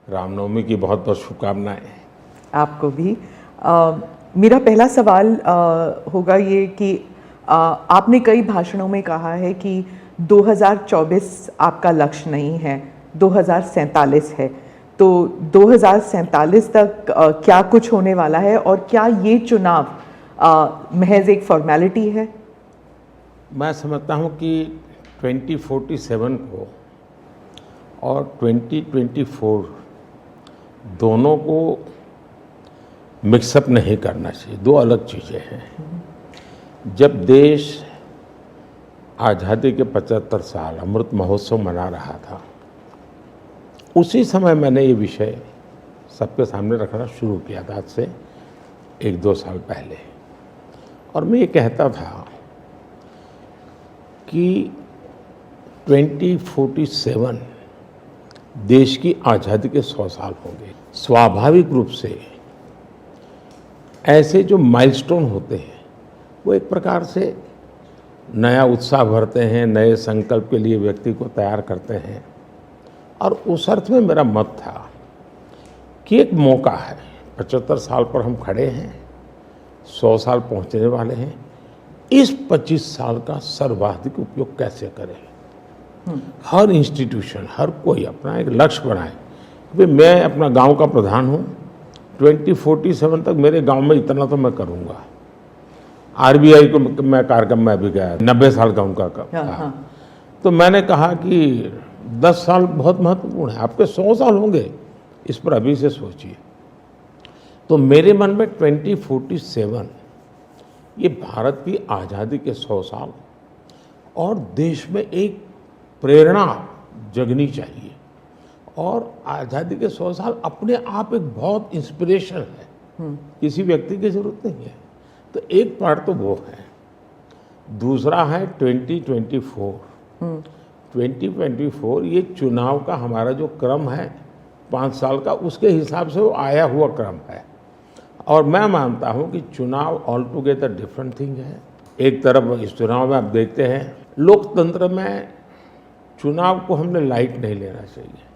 रामनवमी की बहुत बहुत शुभकामनाएं। आपको भी। मेरा पहला सवाल होगा ये कि आपने कई भाषणों में कहा है कि 2024 आपका लक्ष्य नहीं है, 2047 है। तो 2047 तक क्या कुछ होने वाला है और क्या ये चुनाव महज एक फॉर्मेलिटी है? मैं समझता हूं कि 2047 को और 2024 दोनों को मिक्सअप नहीं करना चाहिए, दो अलग चीज़ें हैं। जब देश आज़ादी के 75 साल अमृत महोत्सव मना रहा था, उसी समय मैंने ये विषय सबके सामने रखना शुरू किया था, आज से 1-2 साल पहले। और मैं ये कहता था कि 2047 देश की आज़ादी के 100 साल होंगे। स्वाभाविक रूप से ऐसे जो माइलस्टोन होते हैं वो एक प्रकार से नया उत्साह भरते हैं, नए संकल्प के लिए व्यक्ति को तैयार करते हैं। और उस अर्थ में मेरा मत था कि एक मौका है, 75 साल पर हम खड़े हैं, 100 साल पहुंचने वाले हैं, इस 25 साल का सर्वाधिक उपयोग कैसे करें। हर इंस्टीट्यूशन, हर कोई अपना एक लक्ष्य बनाए कि मैं अपना गांव का प्रधान हूं, 2047 तक मेरे गांव में इतना तो मैं करूंगा। आरबीआई को मैं कार्यक्रम में भी गया, 90 साल का उनका था। तो मैंने कहा कि 10 साल बहुत महत्वपूर्ण है, आपके 100 साल होंगे, इस पर अभी से सोचिए। तो मेरे मन में 2047 ये भारत की आज़ादी के 100 साल और देश में एक प्रेरणा जगनी चाहिए। और आज़ादी के 100 साल अपने आप एक बहुत इंस्पिरेशन है, किसी व्यक्ति की जरूरत नहीं है। तो एक पार्ट तो वो है। दूसरा है 2024। 2024 ये चुनाव का हमारा जो क्रम है 5 साल का, उसके हिसाब से वो आया हुआ क्रम है। और मैं मानता हूं कि चुनाव ऑल टुगेदर डिफरेंट थिंग है। एक तरफ इस चुनाव में आप देखते हैं, लोकतंत्र में चुनाव को हमने लाइट नहीं लेना चाहिए।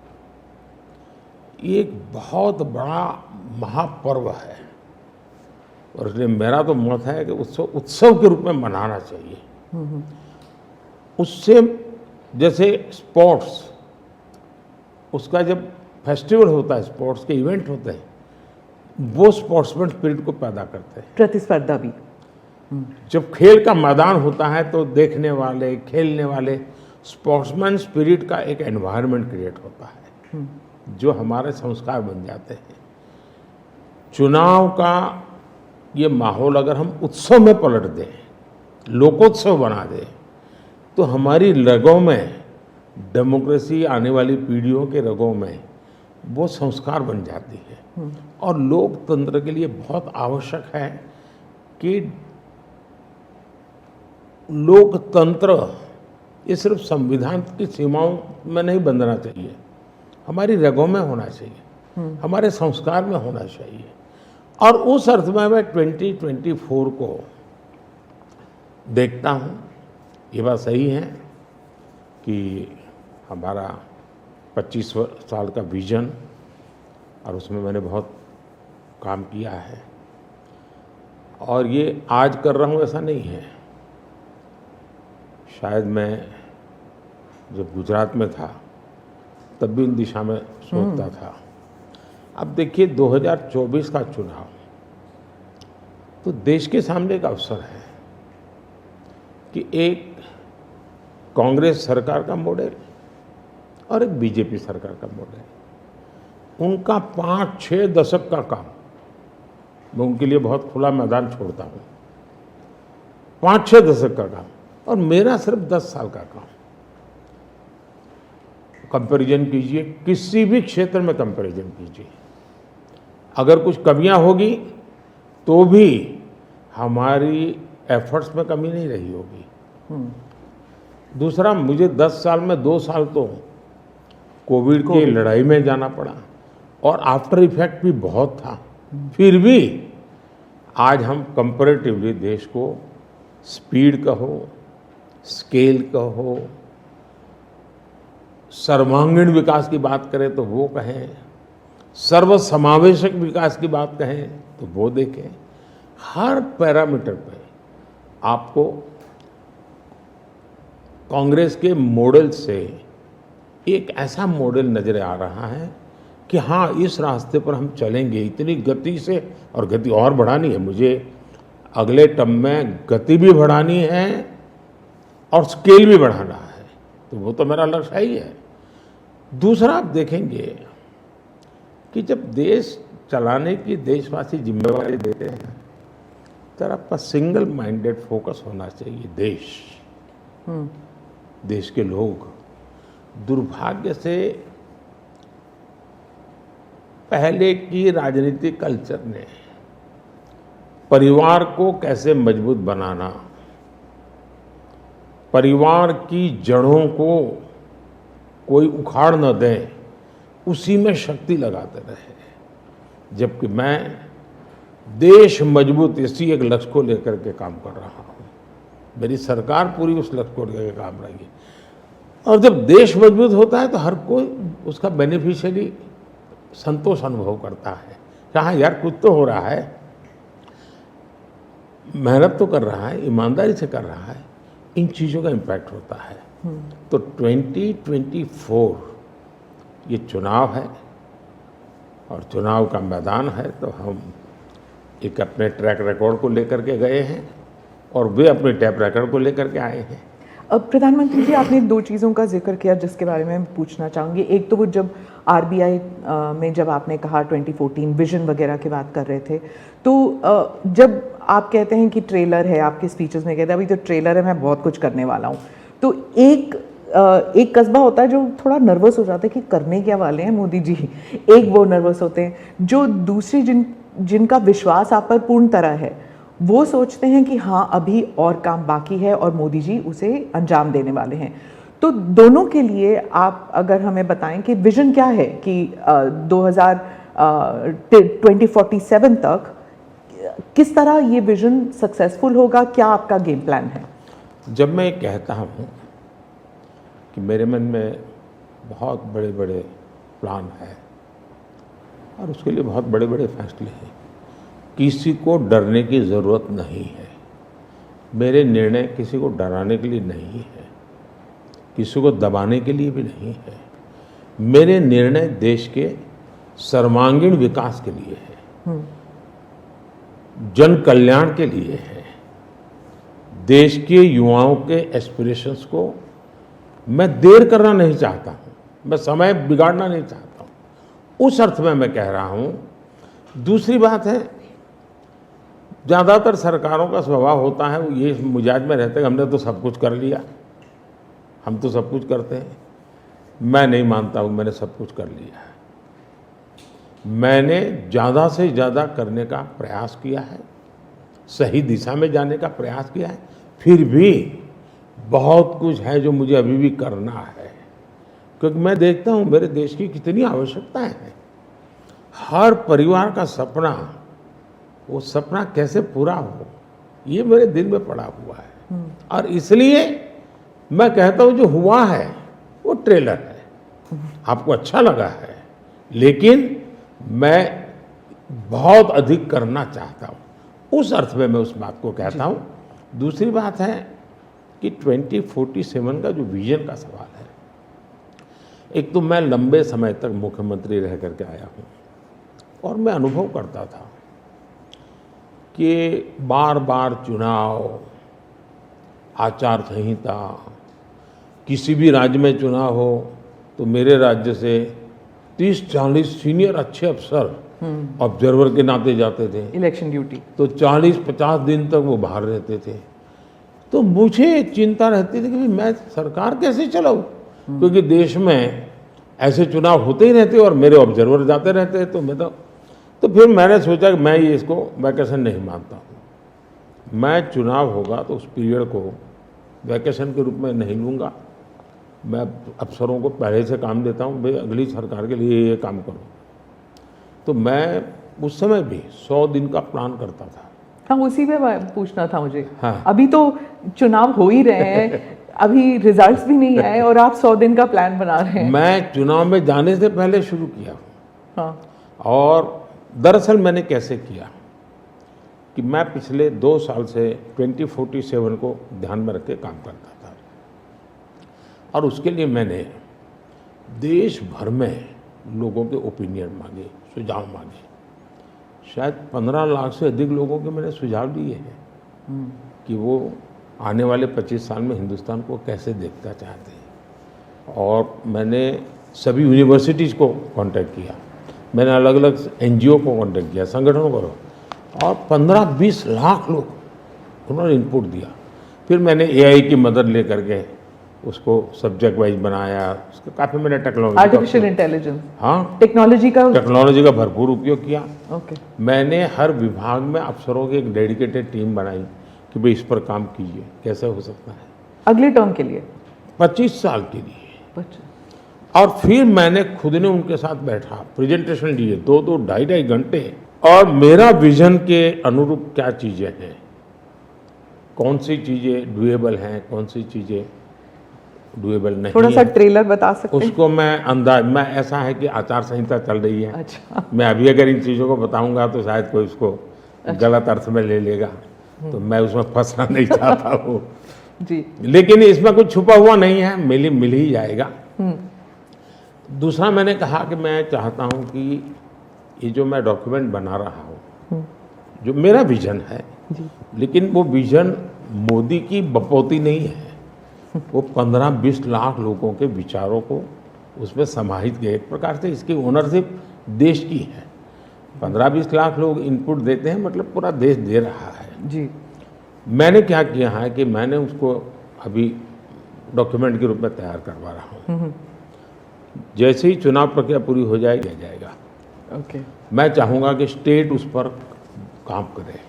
ये एक बहुत बड़ा महापर्व है और इसलिए मेरा तो मत है कि उत्सव के रूप में मनाना चाहिए। उससे जैसे स्पोर्ट्स, उसका जब फेस्टिवल होता है, स्पोर्ट्स के इवेंट होते हैं, वो स्पोर्ट्समैन स्पिरिट को पैदा करते हैं। प्रतिस्पर्धा भी। जब खेल का मैदान होता है तो देखने वाले, खेलने वाले, स्पोर्ट्समैन स्पिरिट का एक एनवायरनमेंट क्रिएट होता है जो हमारे संस्कार बन जाते हैं। चुनाव का ये माहौल अगर हम उत्सव में पलट दें, लोकोत्सव बना दें, तो हमारी रगों में, डेमोक्रेसी आने वाली पीढ़ियों के रगों में वो संस्कार बन जाती है। और लोकतंत्र के लिए बहुत आवश्यक है कि लोकतंत्र ये सिर्फ संविधान की सीमाओं में नहीं बंधना चाहिए, हमारी रगों में होना चाहिए, हमारे संस्कार में होना चाहिए। और उस अर्थ में मैं 2024 को देखता हूँ। ये बात सही है कि हमारा 25 साल का विजन, और उसमें मैंने बहुत काम किया है। और ये आज कर रहा हूँ ऐसा नहीं है, शायद मैं जब गुजरात में था तब भी इन दिशा में सोचता था। अब देखिए 2024 का चुनाव तो देश के सामने एक अवसर है कि एक कांग्रेस सरकार का मॉडल और एक बीजेपी सरकार का मॉडल, उनका 5-6 दशक का काम, मैं उनके लिए बहुत खुला मैदान छोड़ता हूँ। 5-6 दशक का काम और मेरा सिर्फ 10 साल का काम। कंपैरिजन कीजिए, किसी भी क्षेत्र में कंपैरिजन कीजिए, अगर कुछ कमियां होगी तो भी हमारी एफर्ट्स में कमी नहीं रही होगी। दूसरा, मुझे 10 साल में 2 साल तो कोविड की लड़ाई में जाना पड़ा और आफ्टर इफेक्ट भी बहुत था। फिर भी आज हम कंपैरेटिवली देश को स्पीड कहो, स्केल कहो, सर्वांगीण विकास की बात करें तो वो कहें, सर्व समावेशक विकास की बात कहें तो वो देखें। हर पैरामीटर पे आपको कांग्रेस के मॉडल से एक ऐसा मॉडल नजर आ रहा है कि हाँ, इस रास्ते पर हम चलेंगे इतनी गति से, और गति और बढ़ानी है मुझे। अगले टर्म में गति भी बढ़ानी है और स्केल भी बढ़ाना है, तो वो तो मेरा लक्ष्य ही है। दूसरा, आप देखेंगे कि जब देश चलाने की देशवासी जिम्मेवारी देते हैं तो आपका सिंगल माइंडेड फोकस होना चाहिए। देश के लोग दुर्भाग्य से पहले की राजनीतिक कल्चर ने परिवार को कैसे मजबूत बनाना, परिवार की जड़ों को कोई उखाड़ न दे, उसी में शक्ति लगाते रहे। जबकि मैं देश मजबूत इसी एक लक्ष्य को लेकर के काम कर रहा हूँ। मेरी सरकार पूरी उस लक्ष्य को लेकर काम रही है। और जब देश मजबूत होता है तो हर कोई उसका बेनिफिशियरी संतोष अनुभव करता है। कहाँ यार, कुछ तो हो रहा है, मेहनत तो कर रहा है, ईमानदारी से कर रहा है, इन चीज़ों का इम्पैक्ट होता है। तो 2024 ये चुनाव है और चुनाव का मैदान है, तो हम एक अपने ट्रैक रिकॉर्ड को लेकर के गए हैं और वे अपने ट्रैक रिकॉर्ड को लेकर के आए हैं। अब प्रधानमंत्री जी, आपने दो चीज़ों का जिक्र किया जिसके बारे में पूछना चाहूँगी। एक तो वो जब आरबीआई में जब आपने कहा 2014 विजन वगैरह की बात कर रहे थे, तो जब आप कहते हैं कि ट्रेलर है, आपके स्पीचेस में कहते हैं अभी तो ट्रेलर है, मैं बहुत कुछ करने वाला हूँ, तो एक कस्बा होता है जो थोड़ा नर्वस हो जाता है कि करने क्या वाले हैं मोदी जी। एक वो नर्वस होते हैं, जो दूसरी जिनका विश्वास आप पर पूर्ण तरह है, वो सोचते हैं कि हाँ अभी और काम बाकी है और मोदी जी उसे अंजाम देने वाले हैं। तो दोनों के लिए आप अगर हमें बताएं कि विजन क्या है कि 2047 तक किस तरह ये विजन सक्सेसफुल होगा, क्या आपका गेम प्लान है? जब मैं कहता हूँ कि मेरे मन में बहुत बड़े बड़े प्लान है और उसके लिए बहुत बड़े बड़े फैसले हैं, किसी को डरने की ज़रूरत नहीं है। मेरे निर्णय किसी को डराने के लिए नहीं है, किसी को दबाने के लिए भी नहीं है। मेरे निर्णय देश के सर्वांगीण विकास के लिए है, जन कल्याण के लिए है। देश के युवाओं के एस्पिरेशंस को मैं देर करना नहीं चाहता हूँ, मैं समय बिगाड़ना नहीं चाहता हूँ, उस अर्थ में मैं कह रहा हूँ। दूसरी बात है, ज़्यादातर सरकारों का स्वभाव होता है वो ये मिजाज में रहते हैं हमने तो सब कुछ कर लिया, हम तो सब कुछ करते हैं। मैं नहीं मानता हूँ मैंने सब कुछ कर लिया है। मैंने ज़्यादा से ज़्यादा करने का प्रयास किया है, सही दिशा में जाने का प्रयास किया है। फिर भी बहुत कुछ है जो मुझे अभी भी करना है, क्योंकि मैं देखता हूँ मेरे देश की कितनी आवश्यकताएं हैं। हर परिवार का सपना, वो सपना कैसे पूरा हो, ये मेरे दिल में पड़ा हुआ है। और इसलिए मैं कहता हूँ जो हुआ है वो ट्रेलर है, आपको अच्छा लगा है, लेकिन मैं बहुत अधिक करना चाहता हूँ, उस अर्थ में मैं उस बात को कहता हूँ। दूसरी बात है कि 2047 का जो विजन का सवाल है, एक तो मैं लंबे समय तक मुख्यमंत्री रह करके आया हूँ और मैं अनुभव करता था कि बार बार चुनाव, आचार संहिता, किसी भी राज्य में चुनाव हो तो मेरे राज्य से 30-40 सीनियर अच्छे अफसर ऑब्जर्वर के नाते जाते थे इलेक्शन ड्यूटी, तो 40-50 दिन तक वो बाहर रहते थे। तो मुझे चिंता रहती थी कि मैं सरकार कैसे चलाऊं, क्योंकि देश में ऐसे चुनाव होते ही रहते और मेरे ऑब्जर्वर जाते रहते। तो फिर मैंने सोचा कि मैं ये इसको वैकेशन नहीं मानता हूँ। मैं चुनाव होगा तो उस पीरियड को वैकेशन के रूप में नहीं लूँगा। मैं अफसरों को पहले से काम देता हूँ, भाई अगली सरकार के लिए ये काम करो। तो मैं उस समय भी 100 दिन का प्लान करता था। हाँ, उसी पे पूछना था मुझे। हाँ। अभी तो चुनाव हो ही रहे हैं, अभी रिजल्ट्स भी नहीं आए और आप 100 दिन का प्लान बना रहे हैं। मैं चुनाव में जाने से पहले शुरू किया हूँ। हाँ। और दरअसल मैंने कैसे किया कि मैं पिछले 2 साल से 2047 को ध्यान में रख के काम करता था, और उसके लिए मैंने देश भर में लोगों के ओपिनियन मांगे, सुझाव मांगे। शायद 15 लाख से अधिक लोगों के मैंने सुझाव दिए हैं कि वो आने वाले 25 साल में हिंदुस्तान को कैसे देखना चाहते हैं। और मैंने सभी यूनिवर्सिटीज़ को कांटेक्ट किया, मैंने अलग अलग एनजीओ को कांटेक्ट किया, संगठनों को, और 15-20 लाख लोग उन्होंने इनपुट दिया। फिर मैंने एआई की मदद लेकर के उसको सब्जेक्ट वाइज बनाया, उसका काफ़ी मैंने टेक्नोलॉजी, आर्टिफिशियल इंटेलिजेंस, हाँ, टेक्नोलॉजी का भरपूर उपयोग किया। ओके। मैंने हर विभाग में अफसरों की एक डेडिकेटेड टीम बनाई कि भाई इस पर काम कीजिए, कैसे हो सकता है, अगले टर्म के लिए 25 साल के लिए। 25। और फिर मैंने खुद ने उनके साथ बैठा, प्रेजेंटेशन दिए 2-2, 2.5 घंटे, और मेरा विजन के अनुरूप क्या चीज़ें हैं, कौन सी चीज़ें डुएबल हैं, कौन सी चीज़ें डुएबल नहीं, थोड़ा सा ट्रेलर बता सकते हैं? उसको मैं ऐसा है कि आचार संहिता चल रही है। अच्छा। मैं अभी अगर इन चीज़ों को बताऊंगा तो शायद कोई उसको गलत अर्थ में ले लेगा, तो मैं उसमें फंसना नहीं चाहता हूँ जी। लेकिन इसमें कुछ छुपा हुआ नहीं है, मिल ही जाएगा। दूसरा मैंने कहा कि मैं चाहता हूँ कि ये जो मैं डॉक्यूमेंट बना रहा हूँ, जो मेरा विजन है, लेकिन वो विजन मोदी की बपौती नहीं है, वो 15-20 लाख लोगों के विचारों को उसमें समाहित किया। एक प्रकार से इसकी ओनरशिप देश की है। 15-20 लाख लोग इनपुट देते हैं, मतलब पूरा देश दे रहा है जी। मैंने क्या किया है कि मैंने उसको अभी डॉक्यूमेंट के रूप में तैयार करवा रहा हूँ। जैसे ही चुनाव प्रक्रिया पूरी हो जाएगा, ओके। मैं चाहूँगा कि स्टेट उस पर काम करे।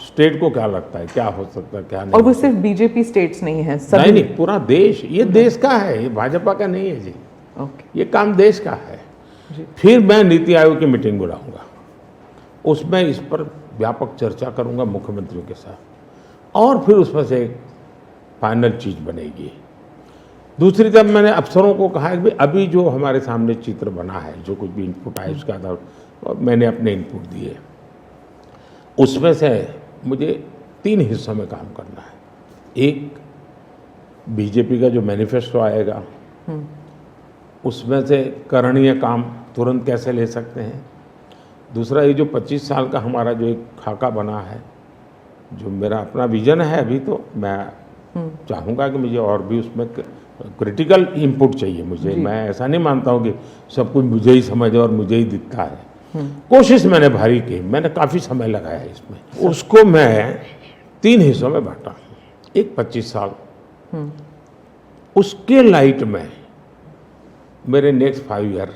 स्टेट को क्या लगता है, क्या हो सकता है, क्या नहीं। और वो सिर्फ बीजेपी स्टेट्स नहीं है, सभी। नहीं, पूरा देश, ये देश का है, ये भाजपा का नहीं है जी। ओके। ये काम देश का है जी। फिर मैं नीति आयोग की मीटिंग बुलाऊंगा, उसमें इस पर व्यापक चर्चा करूंगा मुख्यमंत्रियों के साथ, और फिर उसमें से एक फाइनल चीज बनेगी। दूसरी तरफ मैंने अफसरों को कहा कि अभी जो हमारे सामने चित्र बना है, जो कुछ भी इनपुट आए उसके आधार पर मैंने अपने इनपुट दिए, उसमें से मुझे 3 हिस्सों में काम करना है। एक, बीजेपी का जो मैनिफेस्टो आएगा उसमें से करणीय काम तुरंत कैसे ले सकते हैं। दूसरा, ये जो 25 साल का हमारा जो एक खाका बना है, जो मेरा अपना विजन है, अभी तो मैं चाहूँगा कि मुझे और भी उसमें क्रिटिकल इनपुट चाहिए मुझे। मैं ऐसा नहीं मानता हूँ कि सब कुछ मुझे ही समझ और मुझे ही दिखता है। कोशिश मैंने भारी की, मैंने काफ़ी समय लगाया इसमें। उसको मैं 3 हिस्सों में बांटा। एक 25 साल, उसके लाइट में मेरे नेक्स्ट 5 ईयर,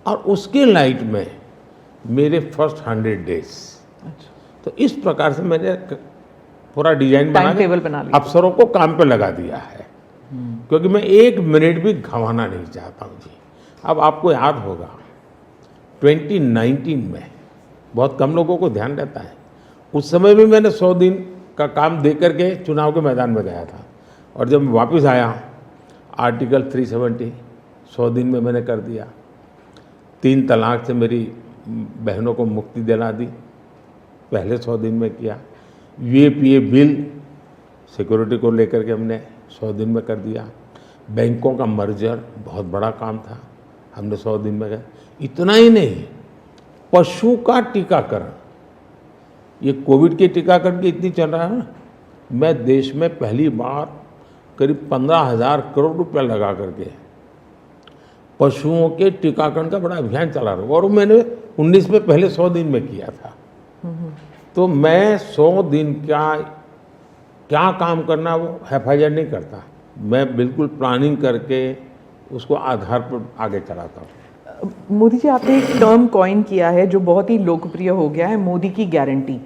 और उसके लाइट में मेरे फर्स्ट 100 डेज। तो इस प्रकार से मैंने पूरा डिजाइन बना के अफसरों को काम पे लगा दिया है, क्योंकि मैं 1 मिनट भी गंवाना नहीं चाहता हूँ जी। अब आपको याद होगा 2019 में बहुत कम लोगों को ध्यान रहता है, उस समय भी मैंने 100 दिन का काम दे करके चुनाव के मैदान में गया था, और जब मैं वापस आया आर्टिकल 370 100 दिन में मैंने कर दिया। 3 तलाक से मेरी बहनों को मुक्ति दिला दी, पहले 100 दिन में किया। यूएपीए बिल सिक्योरिटी को लेकर के हमने 100 दिन में कर दिया। बैंकों का मर्जर बहुत बड़ा काम था, हमने 100 दिन में किया। इतना ही नहीं, पशु का टीकाकरण, ये कोविड के टीकाकरण की इतनी चल रहा है ना, मैं देश में पहली बार करीब 15,000 करोड़ रुपया लगा करके पशुओं के टीकाकरण का बड़ा अभियान चला रहा हूँ, और मैंने 19 में पहले 100 दिन में किया था। तो मैं 100 दिन क्या काम करना वो हैफाजत नहीं करता, मैं बिल्कुल प्लानिंग करके उसको आधार पर आगे चलाता हूँ। मोदी जी, आपने एक टर्म कॉइन किया है जो बहुत ही लोकप्रिय हो गया है, मोदी की गारंटी।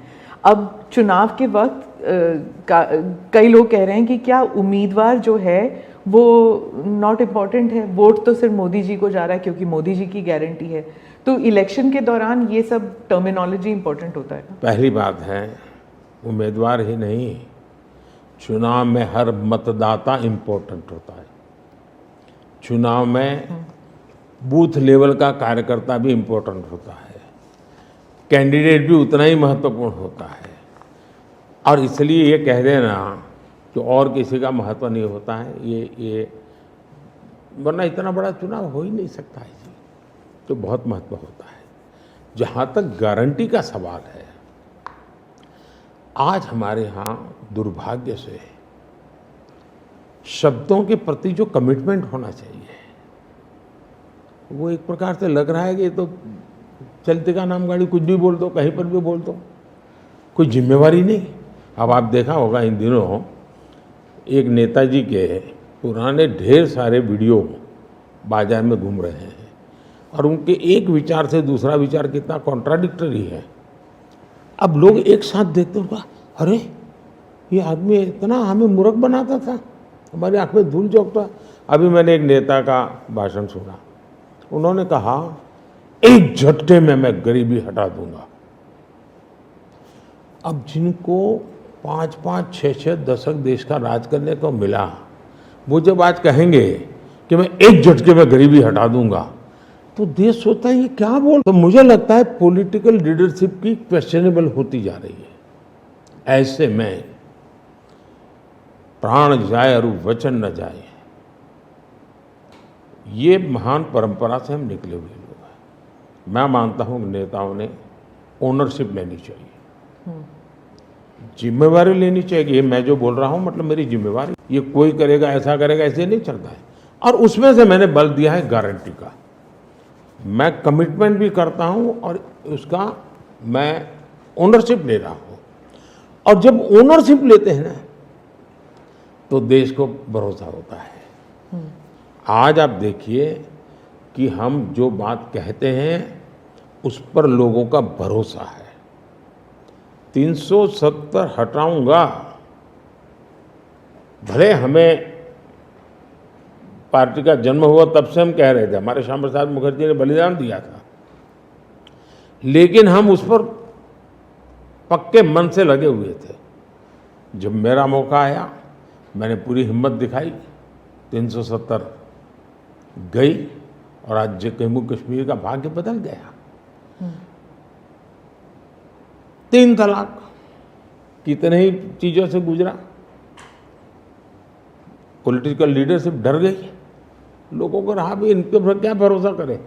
अब चुनाव के वक्त कई लोग कह रहे हैं कि क्या उम्मीदवार जो है वो नॉट इम्पॉर्टेंट है, वोट तो सिर्फ मोदी जी को जा रहा है क्योंकि मोदी जी की गारंटी है। तो इलेक्शन के दौरान ये सब टर्मिनोलॉजी इम्पोर्टेंट होता है। पहली बात है, उम्मीदवार ही नहीं, चुनाव में हर मतदाता इम्पोर्टेंट होता है। चुनाव में बूथ लेवल का कार्यकर्ता भी इम्पोर्टेंट होता है, कैंडिडेट भी उतना ही महत्वपूर्ण होता है। और इसलिए ये कह देना कि और किसी का महत्व नहीं होता है, ये वरना इतना बड़ा चुनाव हो ही नहीं सकता है जी, तो बहुत महत्व होता है। जहाँ तक गारंटी का सवाल है, आज हमारे यहाँ दुर्भाग्य से शब्दों के प्रति जो कमिटमेंट होना चाहिए वो एक प्रकार से लग रहा है कि ये तो चलते का नाम गाड़ी, कुछ भी बोल दो, कहीं पर भी बोल दो, कोई जिम्मेवारी नहीं। अब आप देखा होगा इन दिनों एक नेताजी के पुराने ढेर सारे वीडियो बाजार में घूम रहे हैं और उनके एक विचार से दूसरा विचार कितना कॉन्ट्राडिक्टरी है। अब लोग एक साथ देखते होगा, अरे ये आदमी इतना हमें मूर्ख बनाता था, हमारी आँख में धूल झोंकता। अभी मैंने एक नेता का भाषण सुना, उन्होंने कहा एक झटके में मैं गरीबी हटा दूंगा। अब जिनको 5-5, 6-6 दशक देश का राज करने को मिला, वो जब आज कहेंगे कि मैं एक झटके में गरीबी हटा दूंगा, तो देश सोचता है ये क्या बोल। तो मुझे लगता है पॉलिटिकल लीडरशिप की क्वेश्चनेबल होती जा रही है। ऐसे में प्राण जाए और वचन न जाए, ये महान परंपरा से हम निकले हुए लोग हैं। मैं मानता हूं कि नेताओं ने ओनरशिप लेनी चाहिए, जिम्मेवारी लेनी चाहिए। ये मैं जो बोल रहा हूं मतलब मेरी जिम्मेवारी, ये कोई करेगा ऐसा करेगा ऐसे नहीं चलता है। और उसमें से मैंने बल दिया है गारंटी का। मैं कमिटमेंट भी करता हूं और उसका मैं ओनरशिप ले रहा हूं। और जब ओनरशिप लेते हैं ना तो देश को भरोसा होता है। आज आप देखिए कि हम जो बात कहते हैं उस पर लोगों का भरोसा है। 370 हटाऊंगा, भले हमें पार्टी का जन्म हुआ तब से हम कह रहे थे, हमारे श्यामा प्रसाद मुखर्जी ने बलिदान दिया था, लेकिन हम उस पर पक्के मन से लगे हुए थे। जब मेरा मौका आया मैंने पूरी हिम्मत दिखाई, 370 गई और आज जम्मू कश्मीर का भाग्य बदल गया। 3 तलाक कितने ही चीजों से गुजरा, पॉलिटिकल लीडरशिप डर गई, लोगों को रहा भी इनके पर क्या भरोसा करें।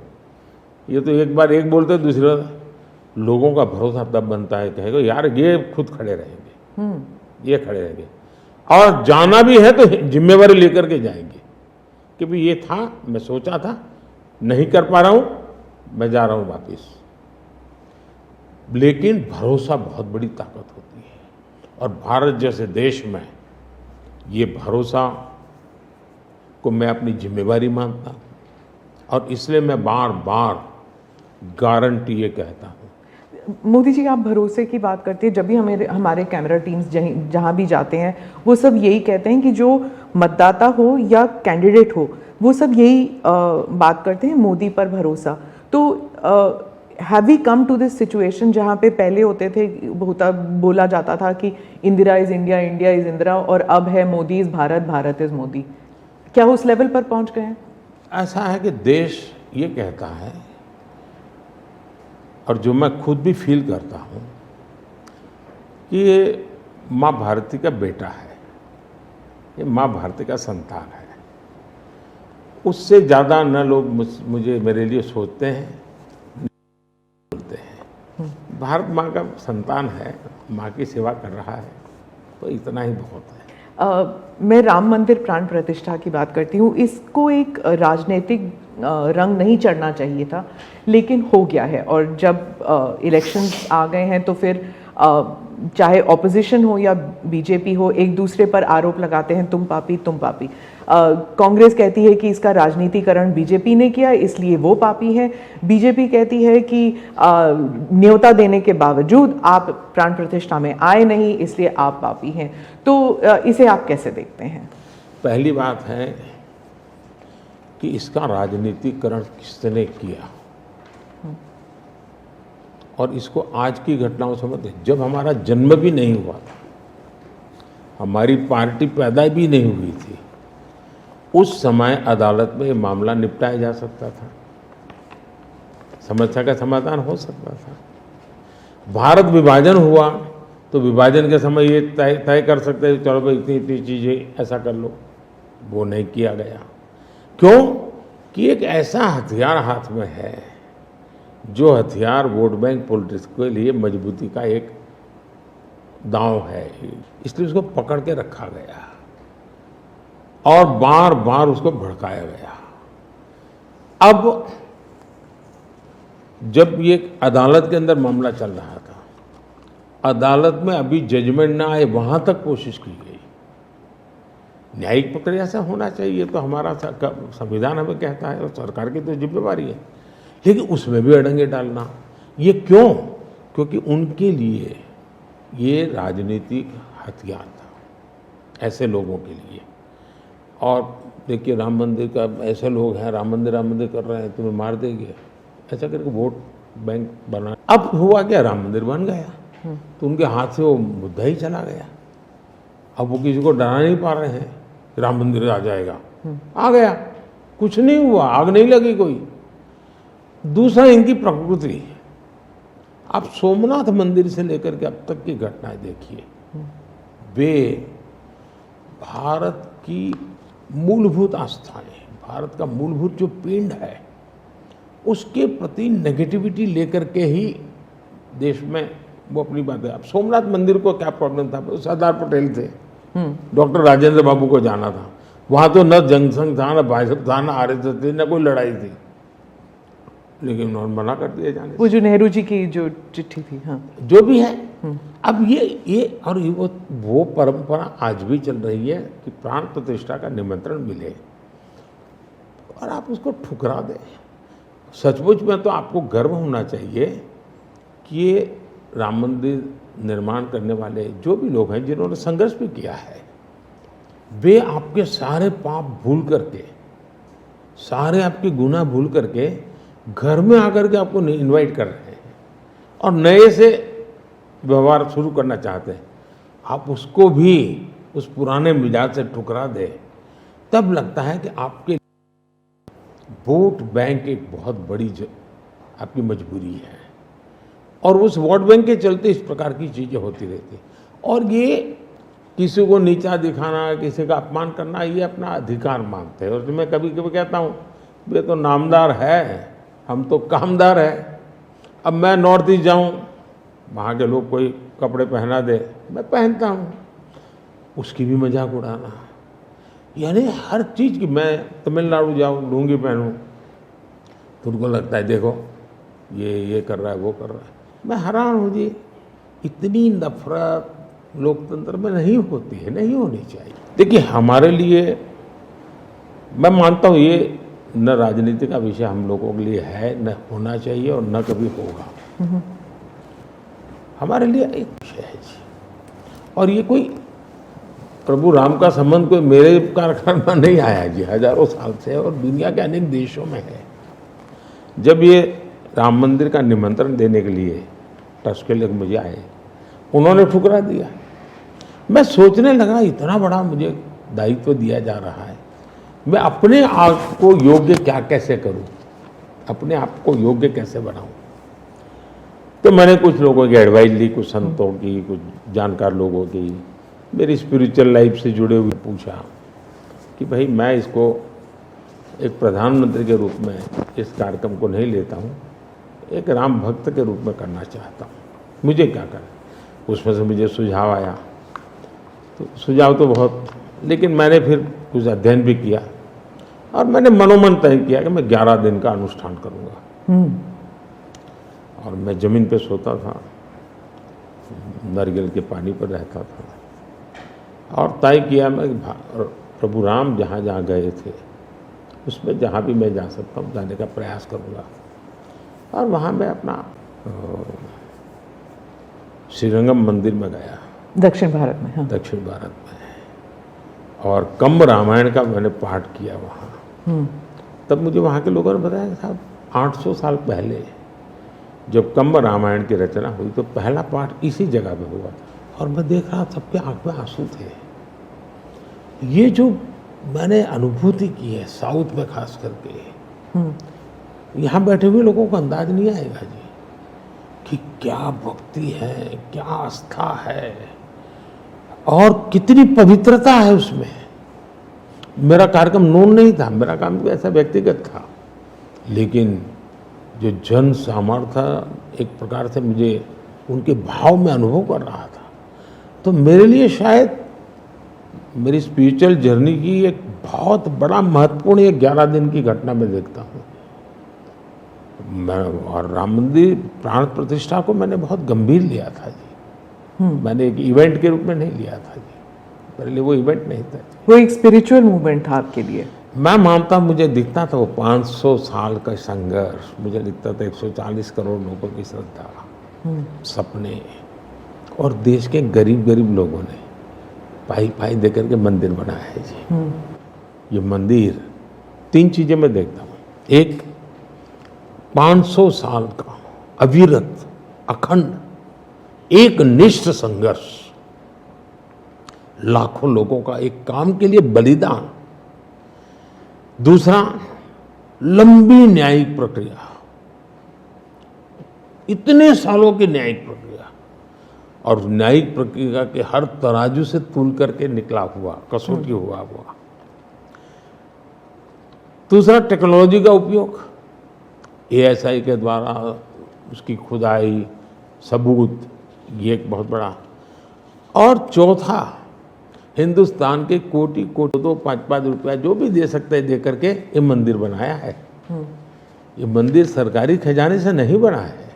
ये तो एक बार एक बोलते दूसरा, लोगों का भरोसा तब बनता है कहेगा यार ये खुद खड़े रहेंगे, ये खड़े रहेंगे और जाना भी है तो जिम्मेवारी लेकर के जाएंगे कि भाई ये था, मैं सोचा था, नहीं कर पा रहा हूं, मैं जा रहा हूं वापिस। लेकिन भरोसा बहुत बड़ी ताकत होती है और भारत जैसे देश में ये भरोसा को मैं अपनी जिम्मेवारी मानता हूं और इसलिए मैं बार बार गारंटी ये कहता हूं। मोदी जी, आप भरोसे की बात करते हैं, जब भी हमारे कैमरा टीम्स जहाँ भी जाते हैं वो सब यही कहते हैं कि जो मतदाता हो या कैंडिडेट हो वो सब यही बात करते हैं, मोदी पर भरोसा। तो have we come to this situation जहाँ पे पहले होते थे, बोला जाता था कि Indira is India, India is Indira, और अब है मोदी इज़ भारत, भारत इज़ मोदी। क्या उस लेवल पर पहुँच गए हैं? ऐसा है कि देश ये कहता है और जो मैं खुद भी फील करता हूँ कि ये माँ भारती का बेटा है, ये माँ भारती का संतान है। उससे ज़्यादा न लोग मुझे मेरे लिए सोचते हैं, बोलते हैं। भारत माँ का संतान है, माँ की सेवा कर रहा है, तो इतना ही बहुत है। मैं राम मंदिर प्राण प्रतिष्ठा की बात करती हूँ। इसको एक राजनीतिक रंग नहीं चढ़ना चाहिए था, लेकिन हो गया है। और जब इलेक्शंस आ गए हैं तो फिर चाहे ऑपोजिशन हो या बीजेपी हो, एक दूसरे पर आरोप लगाते हैं, तुम पापी तुम पापी। कांग्रेस कहती है कि इसका राजनीतिकरण बीजेपी ने किया इसलिए वो पापी है। बीजेपी कहती है कि न्योता देने के बावजूद आप प्राण प्रतिष्ठा में आए नहीं इसलिए आप पापी हैं। तो इसे आप कैसे देखते हैं? पहली बात है कि इसका राजनीतिकरण किसने किया और इसको आज की घटनाओं से मत। जब हमारा जन्म भी नहीं हुआ था, हमारी पार्टी पैदा भी नहीं हुई थी, उस समय अदालत में ये मामला निपटाया जा सकता था। समस्या का समाधान हो सकता था। भारत विभाजन हुआ तो विभाजन के समय ये तय कर सकते थे, चलो भाई इतनी इतनी चीज़ें ऐसा कर लो, वो नहीं किया गया। क्यों? कि एक ऐसा हथियार हाथ में है, जो हथियार वोट बैंक पॉलिटिक्स के लिए मजबूती का एक दांव है, इसलिए उसको पकड़ के रखा गया और बार बार उसको भड़काया गया। अब जब ये अदालत के अंदर मामला चल रहा था, अदालत में अभी जजमेंट ना आए वहां तक कोशिश की गई। न्यायिक प्रक्रिया से होना चाहिए, तो हमारा संविधान हमें कहता है और सरकार की तो जिम्मेवारी है, लेकिन उसमें भी अड़ंगे डालना, ये क्यों? क्योंकि उनके लिए ये राजनीतिक हथियार था, ऐसे लोगों के लिए। और देखिए राम मंदिर का, ऐसे लोग हैं राम मंदिर कर रहे हैं, तुम्हें मार देंगे, ऐसा करके वोट बैंक बना। अब हुआ क्या, राम मंदिर बन गया तो उनके हाथ से वो मुद्दा ही चला गया। अब वो किसी को डरा नहीं पा रहे हैं, राम मंदिर आ जाएगा, आ गया, कुछ नहीं हुआ, आग नहीं लगी कोई। दूसरा, इनकी प्रकृति, आप सोमनाथ मंदिर से लेकर के अब तक की घटनाएं देखिए, वे भारत की मूलभूत आस्थाएं, भारत का मूलभूत जो पिंड है, उसके प्रति नेगेटिविटी लेकर के ही देश में वो अपनी बात है। अब सोमनाथ मंदिर को क्या प्रॉब्लम था? सरदार पटेल थे, डॉक्टर राजेंद्र बाबू को जाना था, वहां तो न जनसंघ था, न भाजपा था, न आरएसएस थी, न कोई लड़ाई थी, लेकिन उन्होंने मना कर दिया जाने। वो जो नेहरू जी की जो चिट्ठी थी, हाँ, जो भी है, अब ये और वो परंपरा आज भी चल रही है कि प्राण प्रतिष्ठा का निमंत्रण मिले और आप उसको ठुकरा दें। सचमुच में तो आपको गर्व होना चाहिए कि ये राम मंदिर निर्माण करने वाले जो भी लोग हैं, जिन्होंने संघर्ष भी किया है, वे आपके सारे पाप भूल करके, सारे आपके गुनाह भूल करके घर में आकर के आपको इनवाइट कर रहे हैं और नए से व्यवहार शुरू करना चाहते हैं। आप उसको भी उस पुराने मिजाज से ठुकरा दे, तब लगता है कि आपके वोट बैंक एक बहुत बड़ी आपकी मजबूरी है। और उस वोट बैंक के चलते इस प्रकार की चीज़ें होती रहती। और ये किसी को नीचा दिखाना, किसी का अपमान करना, ये अपना अधिकार मानते हैं। और मैं कभी कभी कहता हूँ, ये तो नामदार है, हम तो कामदार है। अब मैं नॉर्थ ईस्ट जाऊँ, वहाँ के लोग कोई कपड़े पहना दे, मैं पहनता हूँ, उसकी भी मजाक उड़ाना, यानी हर चीज़ की। मैं तमिलनाडु जाऊँ, लुंगी पहनूँ, तो उनको लगता है देखो ये कर रहा है, वो कर रहा है। मैं हैरान हूँ जी, इतनी नफरत लोकतंत्र में नहीं होती है, नहीं होनी चाहिए। देखिए हमारे लिए, मैं मानता हूँ ये न राजनीति का विषय हम लोगों के लिए है, न होना चाहिए और न कभी होगा। हमारे लिए एक विषय है जी, और ये कोई प्रभु राम का संबंध कोई मेरे कारखाना नहीं आया जी, हजारों साल से, और दुनिया के अनेक देशों में है। जब ये राम मंदिर का निमंत्रण देने के लिए ट्रस्ट के लोग मुझे आए, उन्होंने ठुकरा दिया। मैं सोचने लगा, इतना बड़ा मुझे दायित्व दिया जा रहा है, मैं अपने आप को योग्य क्या कैसे करूं, अपने आप को योग्य कैसे बनाऊं। तो मैंने कुछ लोगों की एडवाइस ली, कुछ संतों की, कुछ जानकार लोगों की, मेरी स्पिरिचुअल लाइफ से जुड़े हुए पूछा कि भाई मैं इसको एक प्रधानमंत्री के रूप में इस कार्यक्रम को नहीं लेता हूँ, एक राम भक्त के रूप में करना चाहता हूँ, मुझे क्या करना। उसमें से मुझे सुझाव आया, तो सुझाव तो बहुत, लेकिन मैंने फिर कुछ अध्ययन भी किया और मैंने मनोमन तय किया कि मैं 11 दिन का अनुष्ठान करूँगा। और मैं ज़मीन पे सोता था, नारियल के पानी पर रहता था, और तय किया मैं प्रभु राम जहाँ जहाँ गए थे उसमें जहाँ भी मैं जा सकता हूँ जाने का प्रयास करूँगा। और वहाँ मैं अपना श्रीरंगम मंदिर में गया, दक्षिण भारत में, हाँ, दक्षिण भारत में, और कंब रामायण का मैंने पाठ किया वहाँ। तब मुझे वहाँ के लोगों ने बताया कि साहब 800 साल पहले जब कंब रामायण की रचना हुई तो पहला पाठ इसी जगह पे हुआ था। और मैं देख रहा, सबके आंख में आंसू थे। ये जो मैंने अनुभूति की है साउथ में खास करके, यहाँ बैठे हुए लोगों को अंदाज नहीं आएगा जी कि क्या भक्ति है, क्या आस्था है और कितनी पवित्रता है उसमें। मेरा कार्यक्रम नून नहीं था, मेरा काम भी ऐसा व्यक्तिगत था, लेकिन जो जन सामर्थ्य एक प्रकार से मुझे उनके भाव में अनुभव कर रहा था, तो मेरे लिए शायद मेरी स्पिरिचुअल जर्नी की एक बहुत बड़ा महत्वपूर्ण एक 11 दिन की घटना मैं देखता हूँ। मैं और राम मंदिर प्राण प्रतिष्ठा को मैंने बहुत गंभीर लिया था जी। मैंने एक इवेंट के रूप में नहीं लिया था जी, मेरे लिए वो इवेंट नहीं था। वो एक स्पिरिचुअल मूवमेंट था आपके लिए? मैं मानता, मुझे दिखता था वो 500 साल का संघर्ष, मुझे दिखता था 140 करोड़ लोगों की श्रद्धा, सपने, और देश के गरीब गरीब लोगों ने पाई पाई देकर के मंदिर बनाया है जी। ये मंदिर 3 चीजें मैं देखता हूँ। एक, 500 साल का अविरत अखंड एक निष्ठ संघर्ष, लाखों लोगों का एक काम के लिए बलिदान। दूसरा, लंबी न्यायिक प्रक्रिया, इतने सालों की न्यायिक प्रक्रिया, और न्यायिक प्रक्रिया के हर तराजू से तूल करके निकला हुआ, कसौटी हुआ। दूसरा, टेक्नोलॉजी का उपयोग, ASI के द्वारा उसकी खुदाई, सबूत, ये एक बहुत बड़ा। और चौथा, हिंदुस्तान के कोटि कोटि 2-5 रुपया जो भी दे सकते हैं दे करके ये मंदिर बनाया है। ये मंदिर सरकारी खजाने से नहीं बना है।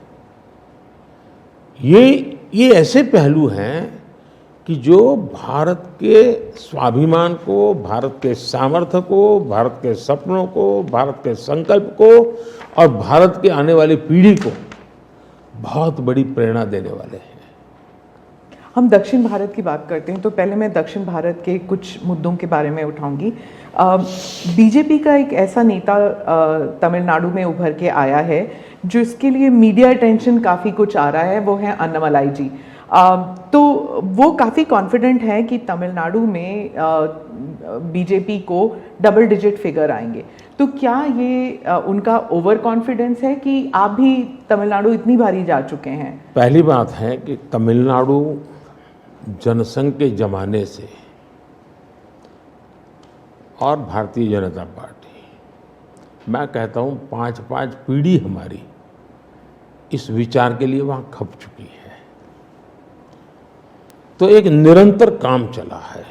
ये ऐसे पहलू हैं कि जो भारत के स्वाभिमान को, भारत के सामर्थ्य को, भारत के सपनों को, भारत के संकल्प को और भारत के आने वाली पीढ़ी को बहुत बड़ी प्रेरणा देने वाले हैं। हम दक्षिण भारत की बात करते हैं तो पहले मैं दक्षिण भारत के कुछ मुद्दों के बारे में उठाऊंगी। बीजेपी का एक ऐसा नेता तमिलनाडु में उभर के आया है जो इसके लिए मीडिया अटेंशन काफ़ी कुछ आ रहा है, वो है अन्नामलाई जी। तो वो काफ़ी कॉन्फिडेंट है कि तमिलनाडु में बीजेपी को डबल डिजिट फिगर आएंगे। तो क्या ये उनका ओवर कॉन्फिडेंस है कि आप भी तमिलनाडु इतनी बारी जा चुके हैं? पहली बात है कि तमिलनाडु जनसंघ के जमाने से और भारतीय जनता पार्टी, मैं कहता हूँ 5-5 पीढ़ी हमारी इस विचार के लिए वहाँ खप चुकी है। तो एक निरंतर काम चला है।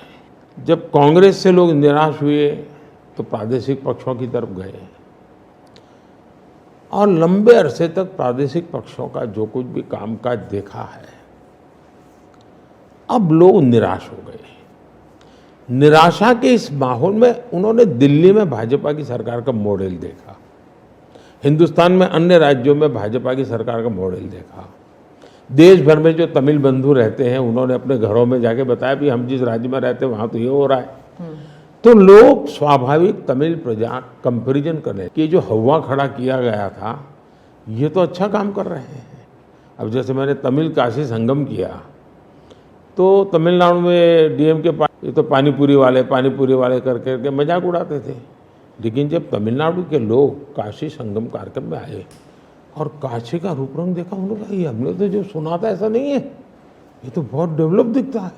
जब कांग्रेस से लोग निराश हुए तो प्रादेशिक पक्षों की तरफ गए, और लंबे अरसे तक प्रादेशिक पक्षों का जो कुछ भी कामकाज देखा है, अब लोग निराश हो गए। निराशा के इस माहौल में उन्होंने दिल्ली में भाजपा की सरकार का मॉडल देखा, हिंदुस्तान में अन्य राज्यों में भाजपा की सरकार का मॉडल देखा, देश भर में जो तमिल बंधु रहते हैं उन्होंने अपने घरों में जाके बताया भी हम जिस राज्य में रहते हैं वहाँ तो ये हो रहा है। तो लोग स्वाभाविक तमिल प्रजा कंपैरिजन करने कि जो हवा खड़ा किया गया था ये तो अच्छा काम कर रहे हैं। अब जैसे मैंने तमिल काशी संगम किया तो तमिलनाडु में डीएम के ये तो पानीपुरी वाले करके मजाक उड़ाते थे, लेकिन जब तमिलनाडु के लोग काशी संगम कार्यक्रम में आए और काशी का रूप रंग देखा, उन्होंने कहा ये हमने तो जो सुना था ऐसा नहीं है, ये तो बहुत डेवलप दिखता है,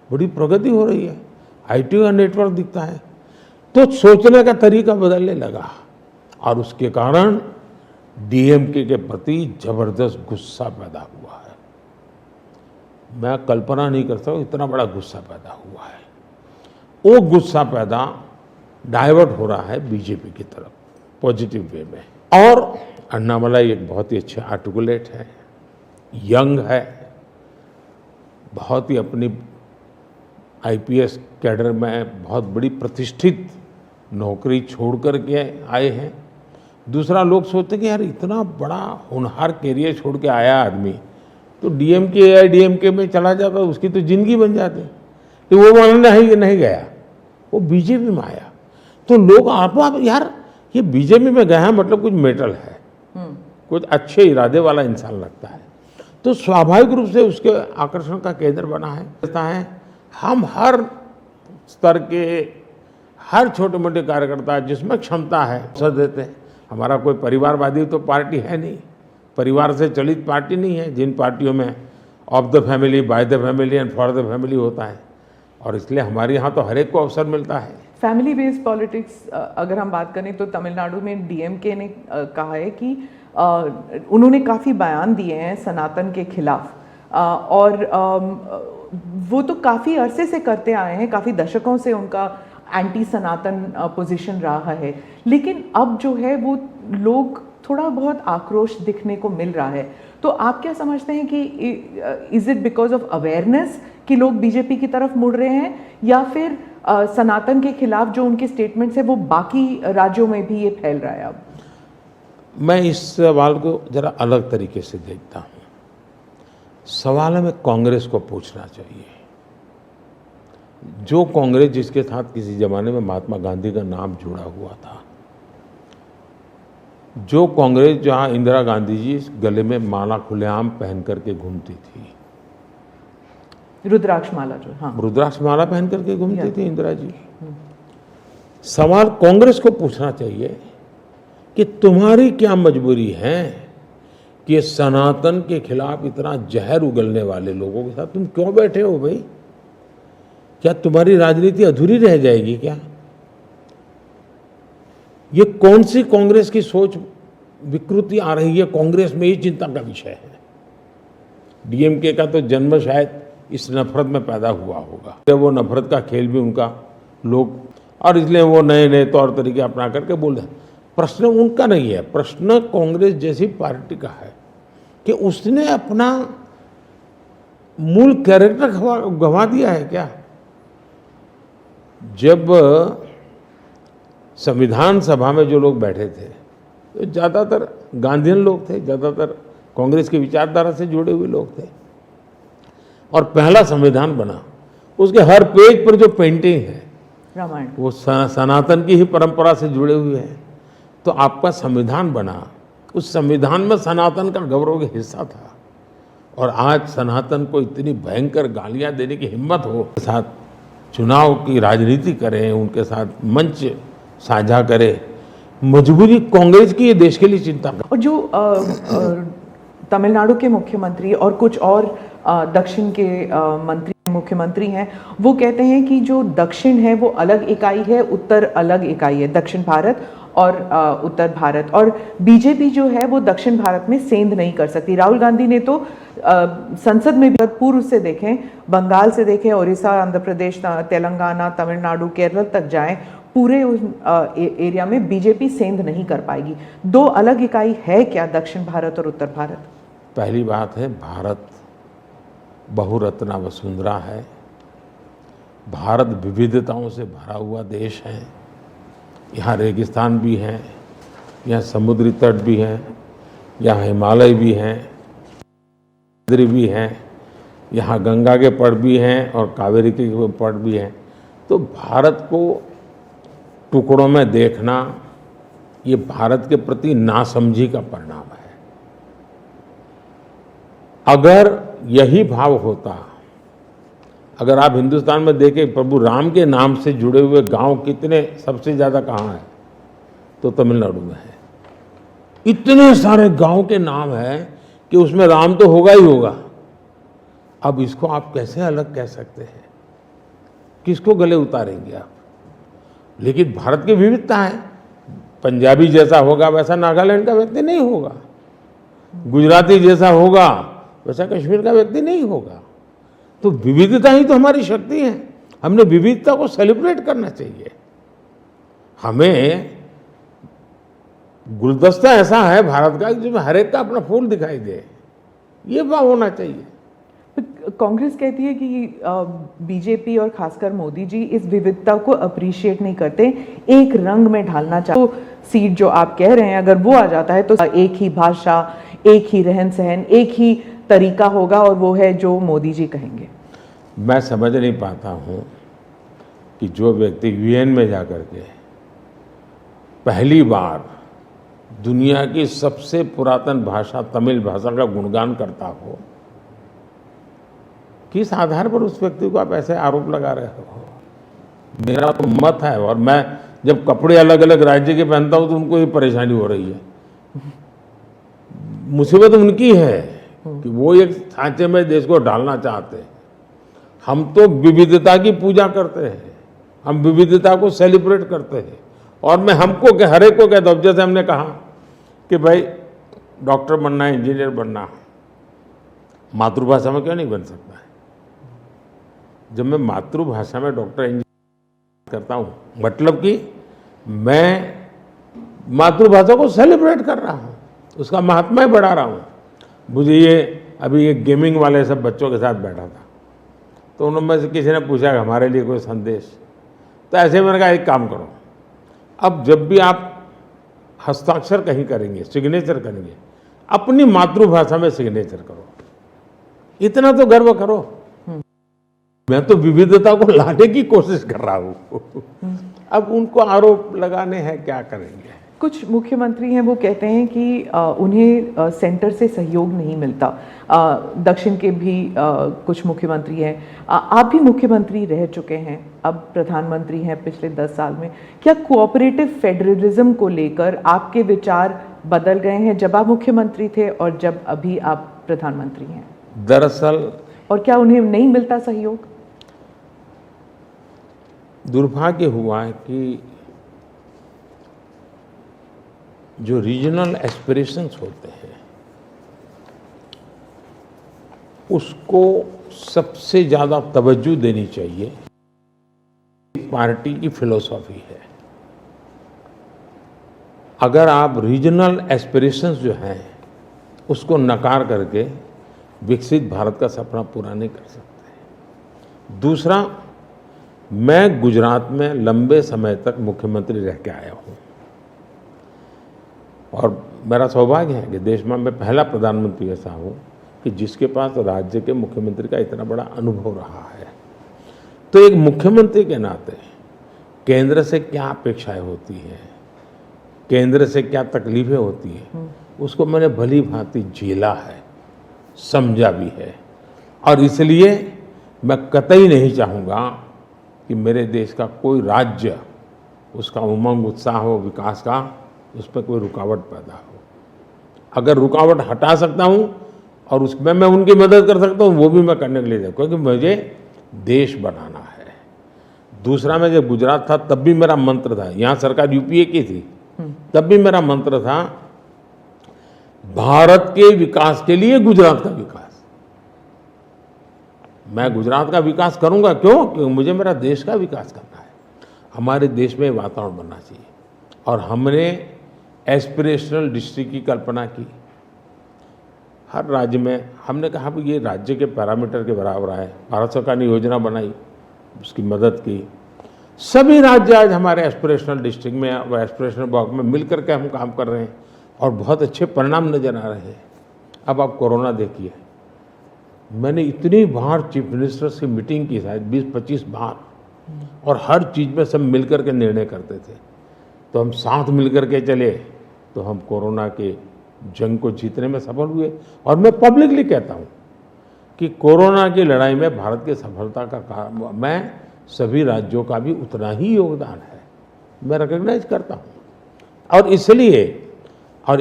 बड़ी प्रगति हो रही है, IT का नेटवर्क दिखता है। तो सोचने का तरीका बदलने लगा और उसके कारण DMK के प्रति जबरदस्त गुस्सा पैदा हुआ है। मैं कल्पना नहीं करता हूँ इतना बड़ा गुस्सा पैदा हुआ है। वो गुस्सा पैदा डाइवर्ट हो रहा है बीजेपी की तरफ पॉजिटिव वे में। और अन्नामलाई एक बहुत ही अच्छे आर्टिकुलेट है, यंग है, बहुत ही अपनी IPS कैडर में बहुत बड़ी प्रतिष्ठित नौकरी छोड़ कर के आए हैं। दूसरा, लोग सोचते कि यार इतना बड़ा होनहार कैरियर छोड़ के आया आदमी तो DMK AIADMK में चला जाता उसकी तो जिंदगी बन जाती, तो वो मानना है कि नहीं गया, वो बीजेपी में आया। तो लोग आप यार ये बीजेपी में गया मतलब कुछ मेटल है, कुछ अच्छे इरादे वाला इंसान लगता है, तो स्वाभाविक रूप से उसके आकर्षण का केंद्र बना है। हम हर स्तर के हर छोटे मोटे कार्यकर्ता जिसमें क्षमता है अवसर देते हैं। हमारा कोई परिवारवादी तो पार्टी है नहीं, परिवार से चलित पार्टी नहीं है, जिन पार्टियों में of the family, by the family and for the family होता है। और इसलिए हमारे यहाँ तो हर एक को अवसर मिलता है। फैमिली बेस्ड पॉलिटिक्स अगर हम बात करें तो तमिलनाडु में डीएमके ने कहा है कि उन्होंने काफ़ी बयान दिए हैं सनातन के खिलाफ, और वो तो काफ़ी अरसे से करते आए हैं, काफ़ी दशकों से उनका एंटी सनातन पोजीशन रहा है, लेकिन अब जो है वो लोग थोड़ा बहुत आक्रोश दिखने को मिल रहा है। तो आप क्या समझते हैं कि is it because of awareness कि लोग बीजेपी की तरफ मुड़ रहे हैं, या फिर सनातन के खिलाफ जो उनके स्टेटमेंट्स है वो बाकी राज्यों में भी ये फैल रहा है? अब मैं इस सवाल को जरा अलग तरीके से देखता हूँ। सवाल हमें कांग्रेस को पूछना चाहिए। जो कांग्रेस जिसके साथ किसी जमाने में महात्मा गांधी का नाम जुड़ा हुआ था, जो कांग्रेस जहां इंदिरा गांधी जी गले में माला खुलेआम पहन करके घूमती थी, रुद्राक्ष माला, जो हाँ रुद्राक्ष माला पहन करके घूमती थी इंदिरा जी। सवाल कांग्रेस को पूछना चाहिए कि तुम्हारी क्या मजबूरी है कि सनातन के खिलाफ इतना जहर उगलने वाले लोगों के साथ तुम क्यों बैठे हो भाई? क्या तुम्हारी राजनीति अधूरी रह जाएगी क्या? ये कौन सी कांग्रेस की सोच विकृति आ रही है? कांग्रेस में ये चिंता का विषय है। डीएमके का तो जन्म शायद इस नफरत में पैदा हुआ होगा, तो वो नफरत का खेल भी उनका लोग, और इसलिए वो नए नए तौर तरीके अपना करके बोल रहे। प्रश्न उनका नहीं है, प्रश्न कांग्रेस जैसी पार्टी का है कि उसने अपना मूल कैरेक्टर गंवा दिया है क्या? जब संविधान सभा में जो लोग बैठे थे तो ज़्यादातर गांधीयन लोग थे, ज़्यादातर कांग्रेस की विचारधारा से जुड़े हुए लोग थे, और पहला संविधान बना, उसके हर पेज पर जो पेंटिंग है रामायण, वो सनातन की ही परंपरा से जुड़े हुए हैं। तो आपका संविधान बना, उस संविधान में सनातन का गौरव का हिस्सा था, और आज सनातन को इतनी भयंकर गालियां देने की हिम्मत हो, साथ चुनाव की राजनीति करें, उनके साथ मंच साझा करें, मजबूरी कांग्रेस की, ये देश के लिए चिंता कर। और जो तमिलनाडु के मुख्यमंत्री और कुछ और दक्षिण के मुख्यमंत्री हैं, वो कहते हैं कि जो दक्षिण है वो अलग इकाई है, उत्तर अलग इकाई है, दक्षिण भारत और उत्तर भारत, और बीजेपी जो है वो दक्षिण भारत में सेंध नहीं कर सकती। राहुल गांधी ने तो संसद में भी पूर्व से देखें, बंगाल से देखें, उड़ीसा, आंध्र प्रदेश, तेलंगाना, तमिलनाडु, केरल तक जाएं, पूरे उस एरिया में बीजेपी सेंध नहीं कर पाएगी। दो अलग इकाई है क्या दक्षिण भारत और उत्तर भारत? पहली बात है, भारत बहुरत्ना वसुंधरा है, भारत विविधताओं से भरा हुआ देश है। यहाँ रेगिस्तान भी हैं, यहाँ समुद्री तट भी हैं, यहाँ हिमालय भी हैं, समुद्री भी हैं, यहाँ गंगा के पट भी हैं और कावेरी के पट भी हैं। तो भारत को टुकड़ों में देखना, ये भारत के प्रति नासमझी का परिणाम है। अगर यही भाव होता, अगर आप हिंदुस्तान में देखें, प्रभु राम के नाम से जुड़े हुए गांव कितने सबसे ज़्यादा कहाँ हैं? तो तमिलनाडु में है। इतने सारे गांव के नाम हैं कि उसमें राम तो होगा ही होगा। अब इसको आप कैसे अलग कह सकते हैं? किसको गले उतारेंगे आप? लेकिन भारत की विविधता है, पंजाबी जैसा होगा वैसा नागालैंड का व्यक्ति नहीं होगा, गुजराती जैसा होगा वैसा कश्मीर का व्यक्ति नहीं होगा। तो विविधता ही तो हमारी शक्ति है। हमने विविधता को सेलिब्रेट करना चाहिए। हमें गुलदस्ता ऐसा है भारत का जिसमें हर एक का अपना फूल दिखाई दे, ये भाव होना चाहिए। कांग्रेस कहती है कि बीजेपी और खासकर मोदी जी इस विविधता को अप्रिशिएट नहीं करते, एक रंग में ढालना चाहते। तो सीट जो आप कह रहे हैं अगर वो आ जाता है तो एक ही भाषा, एक ही रहन सहन, एक ही तरीका होगा, और वो है जो मोदी जी कहेंगे। मैं समझ नहीं पाता हूँ कि जो व्यक्ति यूएन में जाकर के पहली बार दुनिया की सबसे पुरातन भाषा तमिल भाषा का गुणगान करता हो, किस आधार पर उस व्यक्ति को आप ऐसे आरोप लगा रहे हो? मेरा तो मत है, और मैं जब कपड़े अलग अलग राज्य के पहनता हूँ तो उनको ये परेशानी हो रही है। मुसीबत उनकी है कि वो एक सांचे में देश को डालना चाहते हैं। हम तो विविधता की पूजा करते हैं, हम विविधता को सेलिब्रेट करते हैं। और मैं हमको हर एक को कहता हूँ, जैसे हमने कहा कि भाई डॉक्टर बनना है, इंजीनियर बनना है, मातृभाषा में क्यों नहीं बन सकता है? जब मैं मातृभाषा में डॉक्टर इंजीनियर करता हूँ, मतलब कि मैं मातृभाषा को सेलिब्रेट कर रहा हूँ, उसका महात्म्य बढ़ा रहा हूँ। मुझे ये अभी एक गेमिंग वाले सब बच्चों के साथ बैठा था, तो उनमें से किसी ने पूछा कि हमारे लिए कोई संदेश, तो ऐसे मैंने कहा एक काम करो, अब जब भी आप हस्ताक्षर कहीं करेंगे, सिग्नेचर करेंगे, अपनी मातृभाषा में सिग्नेचर करो, इतना तो गर्व करो। मैं तो विविधता को लाने की कोशिश कर रहा हूँ। अब उनको आरोप लगाने हैं, क्या करेंगे? कुछ मुख्यमंत्री हैं वो कहते हैं कि उन्हें सेंटर से सहयोग नहीं मिलता। दक्षिण के भी कुछ मुख्यमंत्री हैं, आप भी मुख्यमंत्री रह चुके हैं, अब प्रधानमंत्री हैं पिछले 10 साल में। क्या कोऑपरेटिव फेडरलिज्म को लेकर आपके विचार बदल गए हैं जब आप मुख्यमंत्री थे और जब अभी आप प्रधानमंत्री हैं? दरअसल, और क्या उन्हें नहीं मिलता सहयोग? दुर्भाग्य हुआ है कि जो रीजनल एस्पिरेशंस होते हैं उसको सबसे ज़्यादा तवज्जो देनी चाहिए। पार्टी की फिलॉसफी है, अगर आप रीजनल एस्पिरेशंस जो हैं उसको नकार करके विकसित भारत का सपना पूरा नहीं कर सकते। दूसरा, मैं गुजरात में लंबे समय तक मुख्यमंत्री रह के आया हूँ और मेरा सौभाग्य है कि देश में मैं पहला प्रधानमंत्री ऐसा हूँ कि जिसके पास राज्य के मुख्यमंत्री का इतना बड़ा अनुभव रहा है। तो एक मुख्यमंत्री के नाते केंद्र से क्या अपेक्षाएं होती हैं, केंद्र से क्या तकलीफें होती हैं, उसको मैंने भली भांति झेला है, समझा भी है। और इसलिए मैं कतई नहीं चाहूँगा कि मेरे देश का कोई राज्य, उसका उमंग उत्साह हो विकास का, उस पर कोई रुकावट पैदा हो। अगर रुकावट हटा सकता हूँ और उसमें मैं उनकी मदद कर सकता हूँ, वो भी मैं करने के लिए, क्योंकि मुझे देश बनाना है। दूसरा, मैं जब गुजरात था तब भी मेरा मंत्र था, यहाँ सरकार यूपीए की थी, तब भी मेरा मंत्र था भारत के विकास के लिए गुजरात का विकास। मैं गुजरात का विकास करूंगा, क्यों? क्योंकि मुझे मेरा देश का विकास करना है। हमारे देश में वातावरण बनना चाहिए। और हमने एस्पिरेशनल डिस्ट्रिक्ट की कल्पना की। हर राज्य में हमने कहा कि ये राज्य के पैरामीटर के बराबर है। भारत सरकार ने योजना बनाई, उसकी मदद की। सभी राज्य आज हमारे एस्पिरेशनल डिस्ट्रिक्ट में और एस्पिरेशनल ब्लॉक में मिल करके हम काम कर रहे हैं और बहुत अच्छे परिणाम नजर आ रहे हैं। अब आप कोरोना देखिए, मैंने इतनी बार चीफ मिनिस्टर से मीटिंग की, शायद 20-25 बार, और हर चीज़ में सब मिल कर के निर्णय करते थे। तो हम साथ मिल कर के चले तो हम कोरोना के जंग को जीतने में सफल हुए। और मैं पब्लिकली कहता हूँ कि कोरोना की लड़ाई में भारत की सफलता का मैं सभी राज्यों का भी उतना ही योगदान है, मैं रिकॉग्नाइज करता हूँ। और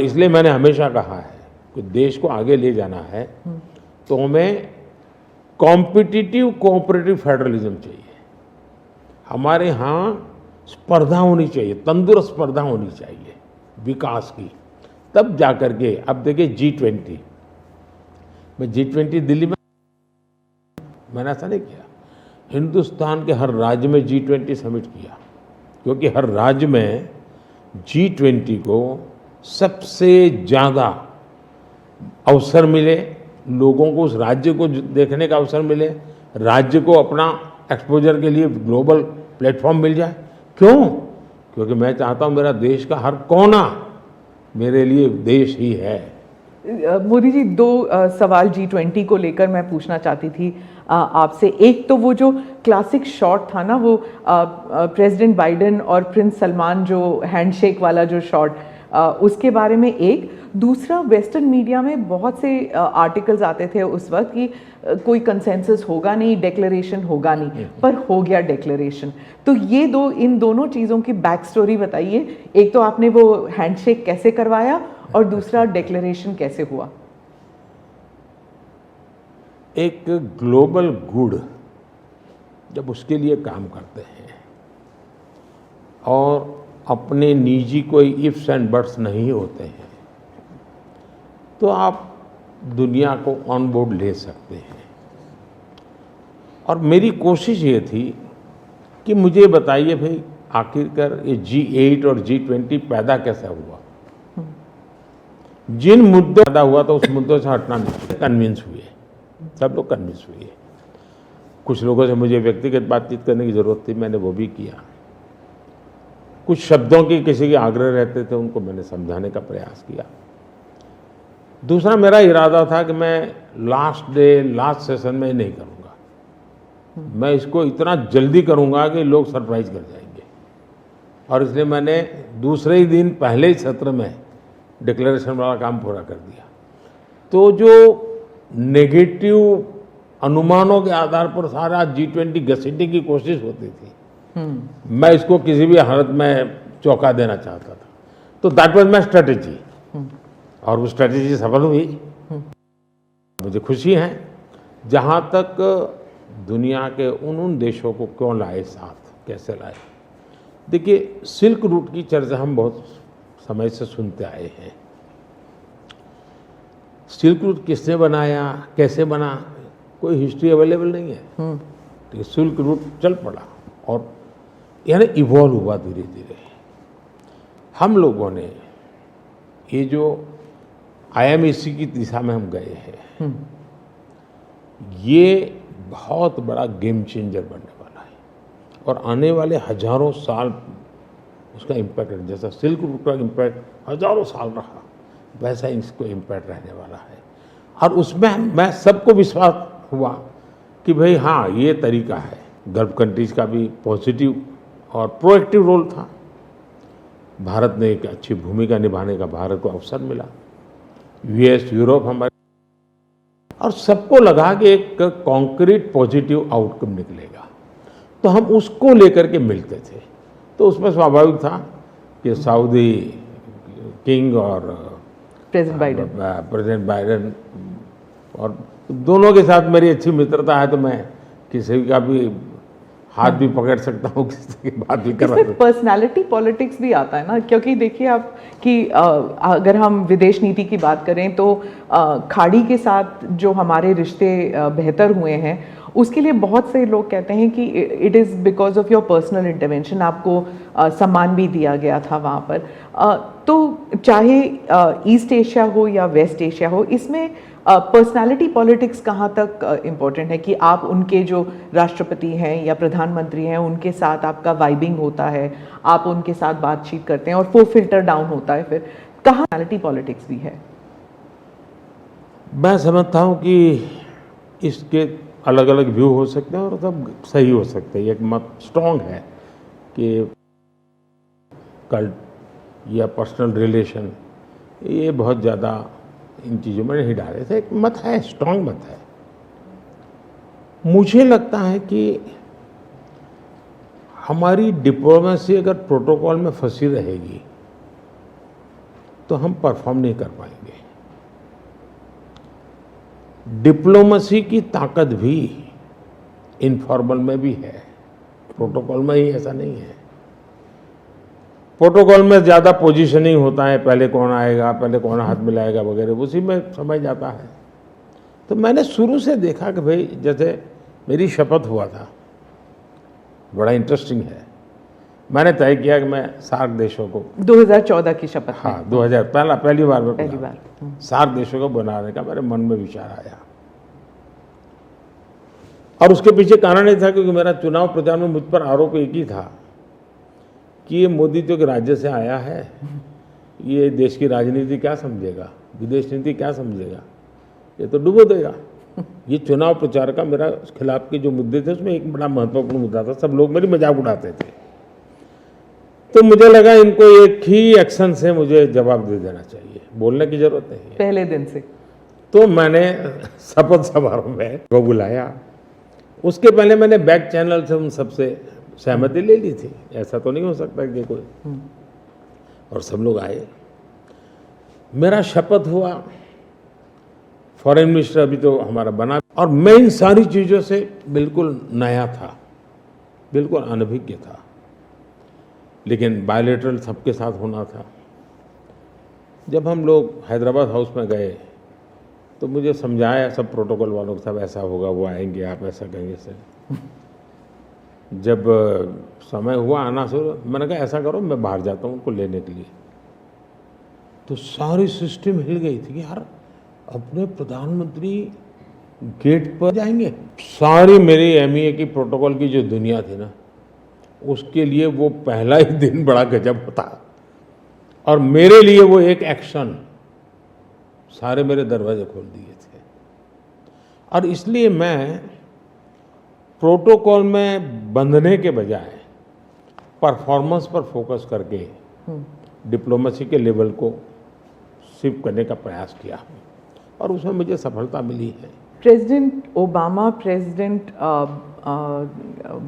इसलिए मैंने हमेशा कहा है कि देश को आगे ले जाना है तो हमें कॉम्पिटिटिव कोऑपरेटिव फेडरलिज्म चाहिए। हमारे यहाँ स्पर्धा होनी चाहिए, तंदुरुस्त स्पर्धा होनी चाहिए विकास की, तब जाकर के। अब देखिए G20, मैं G20 दिल्ली में, मैंने ऐसा नहीं किया, हिंदुस्तान के हर राज्य में G20 समिट किया, क्योंकि हर राज्य में G20 को सबसे ज़्यादा अवसर मिले, लोगों को उस राज्य को देखने का अवसर मिले, राज्य को अपना एक्सपोजर के लिए ग्लोबल प्लेटफॉर्म मिल जाए। क्यों? क्योंकि मैं चाहता हूँ मेरा देश का हर कोना मेरे लिए देश ही है। मोदी जी, 2 सवाल G20 को लेकर मैं पूछना चाहती थी आपसे। एक तो वो जो क्लासिक शॉट था ना, वो प्रेसिडेंट बाइडेन और प्रिंस सलमान जो हैंडशेक वाला जो शॉट, उसके बारे में एक। दूसरा, वेस्टर्न मीडिया में बहुत से आर्टिकल्स आते थे उस वक्त कि कोई कंसेंसस होगा नहीं, डिक्लेरेशन होगा नहीं, पर हो गया डिक्लेरेशन। तो ये इन दोनों चीज़ों की बैक स्टोरी बताइए। एक तो आपने वो हैंडशेक कैसे करवाया और दूसरा डिक्लेरेशन कैसे हुआ? एक ग्लोबल गुड जब उसके लिए काम करते हैं और अपने निजी कोई इफ्स एंड बट्स नहीं होते हैं, तो आप दुनिया को ऑन बोर्ड ले सकते हैं। और मेरी कोशिश ये थी कि मुझे बताइए भाई, आखिरकार ये G8 और G20 पैदा कैसे हुआ, जिन मुद्दों पैदा हुआ तो उस मुद्दों से हटना नहीं। कन्विंस हुए, सब लोग कन्विंस हुए। कुछ लोगों से मुझे व्यक्तिगत बातचीत करने की ज़रूरत थी, मैंने वो भी किया। कुछ शब्दों की किसी के आग्रह रहते थे, उनको मैंने समझाने का प्रयास किया। दूसरा, मेरा इरादा था कि मैं लास्ट सेशन में नहीं करूँगा, मैं इसको इतना जल्दी करूँगा कि लोग सरप्राइज कर जाएंगे। और इसलिए मैंने दूसरे ही दिन पहले ही सत्र में डिक्लेरेशन वाला काम पूरा कर दिया। तो जो नेगेटिव अनुमानों के आधार पर सारा G20 घसीटने की कोशिश होती थी, मैं इसको किसी भी हालत में चौंका देना चाहता था। तो दैट वाज माय स्ट्रेटेजी, और वो स्ट्रेटेजी सफल हुई। मुझे खुशी है। जहाँ तक दुनिया के उन देशों को क्यों लाए साथ, कैसे लाए, देखिए सिल्क रूट की चर्चा हम बहुत समय से सुनते आए हैं। सिल्क रूट किसने बनाया, कैसे बना, कोई हिस्ट्री अवेलेबल नहीं है। तो सिल्क रूट चल पड़ा और यानी इवॉल्व हुआ धीरे धीरे। हम लोगों ने ये जो IMEC की दिशा में हम गए हैं, ये बहुत बड़ा गेम चेंजर बनने वाला है और आने वाले हजारों साल उसका इम्पैक्ट है। जैसा सिल्क रूट का इम्पैक्ट हजारों साल रहा, वैसा इसको इम्पैक्ट रहने वाला है। और उसमें मैं सबको विश्वास हुआ कि भाई हाँ, ये तरीका है। गल्फ कंट्रीज का भी पॉजिटिव और प्रोएक्टिव रोल था। भारत ने एक अच्छी भूमिका निभाने का भारत को अवसर मिला। US, यूरोप हमारे, और सबको लगा कि एक कॉन्क्रीट पॉजिटिव आउटकम निकलेगा, तो हम उसको लेकर के मिलते थे। तो उसमें स्वाभाविक था कि सऊदी किंग और प्रेसिडेंट बाइडेन और दोनों के साथ मेरी अच्छी मित्रता है, तो मैं किसी का भी हाथ भी पकड़ सकता हूँ, किसी की बात भी करवा सकता हूँ। पर्सनालिटी पॉलिटिक्स भी आता है ना, क्योंकि देखिए आप कि अगर हम विदेश नीति की बात करें तो खाड़ी के साथ जो हमारे रिश्ते बेहतर हुए हैं, उसके लिए बहुत से लोग कहते हैं कि it is because of your personal intervention. आपको सम्मान भी दिया गया था वहाँ पर। तो चाहे ईस्ट एशिया हो या वेस्ट एशिया हो, इसमें पर्सनालिटी पॉलिटिक्स कहाँ तक इम्पोर्टेंट है कि आप उनके जो राष्ट्रपति हैं या प्रधानमंत्री हैं उनके साथ आपका वाइबिंग होता है, आप उनके साथ बातचीत करते हैं और वो फिल्टर डाउन होता है, फिर कहाँ पर्सनालिटी पॉलिटिक्स भी है? मैं समझता हूँ कि इसके अलग अलग व्यू हो सकते हैं और सब सही हो सकते हैं। एक मत स्ट्रॉन्ग है कि कल्ट या पर्सनल रिलेशन ये बहुत ज़्यादा इन चीज़ों में नहीं डाले थे। एक मत है, स्ट्रॉन्ग मत है। मुझे लगता है कि हमारी डिप्लोमेसी अगर प्रोटोकॉल में फंसी रहेगी तो हम परफॉर्म नहीं कर पाएंगे। डिप्लोमेसी की ताकत भी इनफॉर्मल में भी है, प्रोटोकॉल में ही ऐसा नहीं है। प्रोटोकॉल में ज़्यादा पोजीशनिंग होता है, पहले कौन आएगा, पहले कौन हाथ मिलाएगा वगैरह, उसी में समझ जाता है। तो मैंने शुरू से देखा कि भाई जैसे मेरी शपथ हुआ था, बड़ा इंटरेस्टिंग है। मैंने तय किया कि मैं सार्क देशों को 2014 की शपथ। हाँ, 2000 पहली बार हाँ। सार्क देशों को बनाने का मेरे मन में विचार आया। और उसके पीछे कारण ये था क्योंकि मेरा चुनाव प्रचार में मुझ पर आरोप एक ही था कि ये मोदी जो कि राज्य से आया है, ये देश की राजनीति क्या समझेगा, विदेश नीति क्या समझेगा, ये तो डुबो देगा। ये चुनाव प्रचार का मेरा खिलाफ के जो मुद्दे थे उसमें एक बड़ा महत्वपूर्ण मुद्दा था। सब लोग मेरी मजाक उड़ाते थे। तो मुझे लगा इनको एक ही एक्शन से मुझे जवाब दे देना चाहिए, बोलने की जरूरत नहीं है। पहले दिन से तो मैंने शपथ समारोह में वो बुलाया। उसके पहले मैंने बैक चैनल से उन सबसे सहमति ले ली थी, ऐसा तो नहीं हो सकता कि कोई, और सब लोग आए। मेरा शपथ हुआ, फॉरेन मिनिस्टर अभी तो हमारा बना, और मैं इन सारी चीज़ों से बिल्कुल नया था, बिल्कुल अनभिज्ञ था, लेकिन बायलैटरल सबके साथ होना था। जब हम लोग हैदराबाद हाउस में गए तो मुझे समझाया सब प्रोटोकॉल वालों को, सब ऐसा होगा, वो आएंगे, आप ऐसा कहेंगे सर। जब समय हुआ आना से, मैंने कहा ऐसा करो मैं बाहर जाता हूँ उनको लेने के लिए। तो सारी सिस्टम हिल गई थी, यार अपने प्रधानमंत्री गेट पर जाएंगे। सारी मेरी एमईए की प्रोटोकॉल की जो दुनिया थी ना, उसके लिए वो पहला ही दिन बड़ा गजब होता, और मेरे लिए वो एक एक्शन सारे मेरे दरवाजे खोल दिए थे। और इसलिए मैं प्रोटोकॉल में बंधने के बजाय परफॉर्मेंस पर फोकस करके डिप्लोमेसी के लेवल को शिफ्ट करने का प्रयास किया, और उसमें मुझे सफलता मिली है। President Obama, president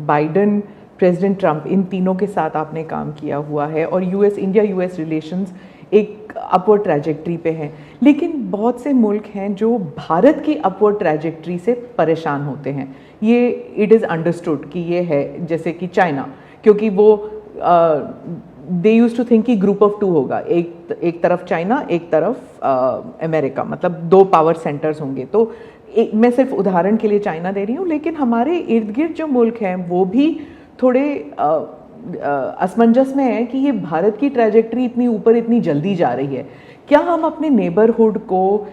Biden, president Trump, इन तीनों के साथ आपने काम किया हुआ है, और इंडिया यूएस रिलेशंस एक अपवर्ड ट्रैजेक्टरी पे हैं। लेकिन बहुत से मुल्क हैं जो भारत की अपवर्ड ट्रैजेक्टरी से परेशान होते हैं। ये इट इज़ अंडरस्टूड कि ये है, जैसे कि चाइना, क्योंकि वो दे यूज टू थिंक कि ग्रुप ऑफ टू होगा, एक तरफ चाइना, एक तरफ अमेरिका, मतलब दो पावर सेंटर्स होंगे। तो मैं सिर्फ उदाहरण के लिए चाइना दे रही हूँ, लेकिन हमारे इर्द गिर्द जो मुल्क हैं वो भी थोड़े असमंजस में है कि ये भारत की ट्रैजेक्टरी इतनी ऊपर इतनी जल्दी जा रही है। क्या हम अपने नेबरहुड को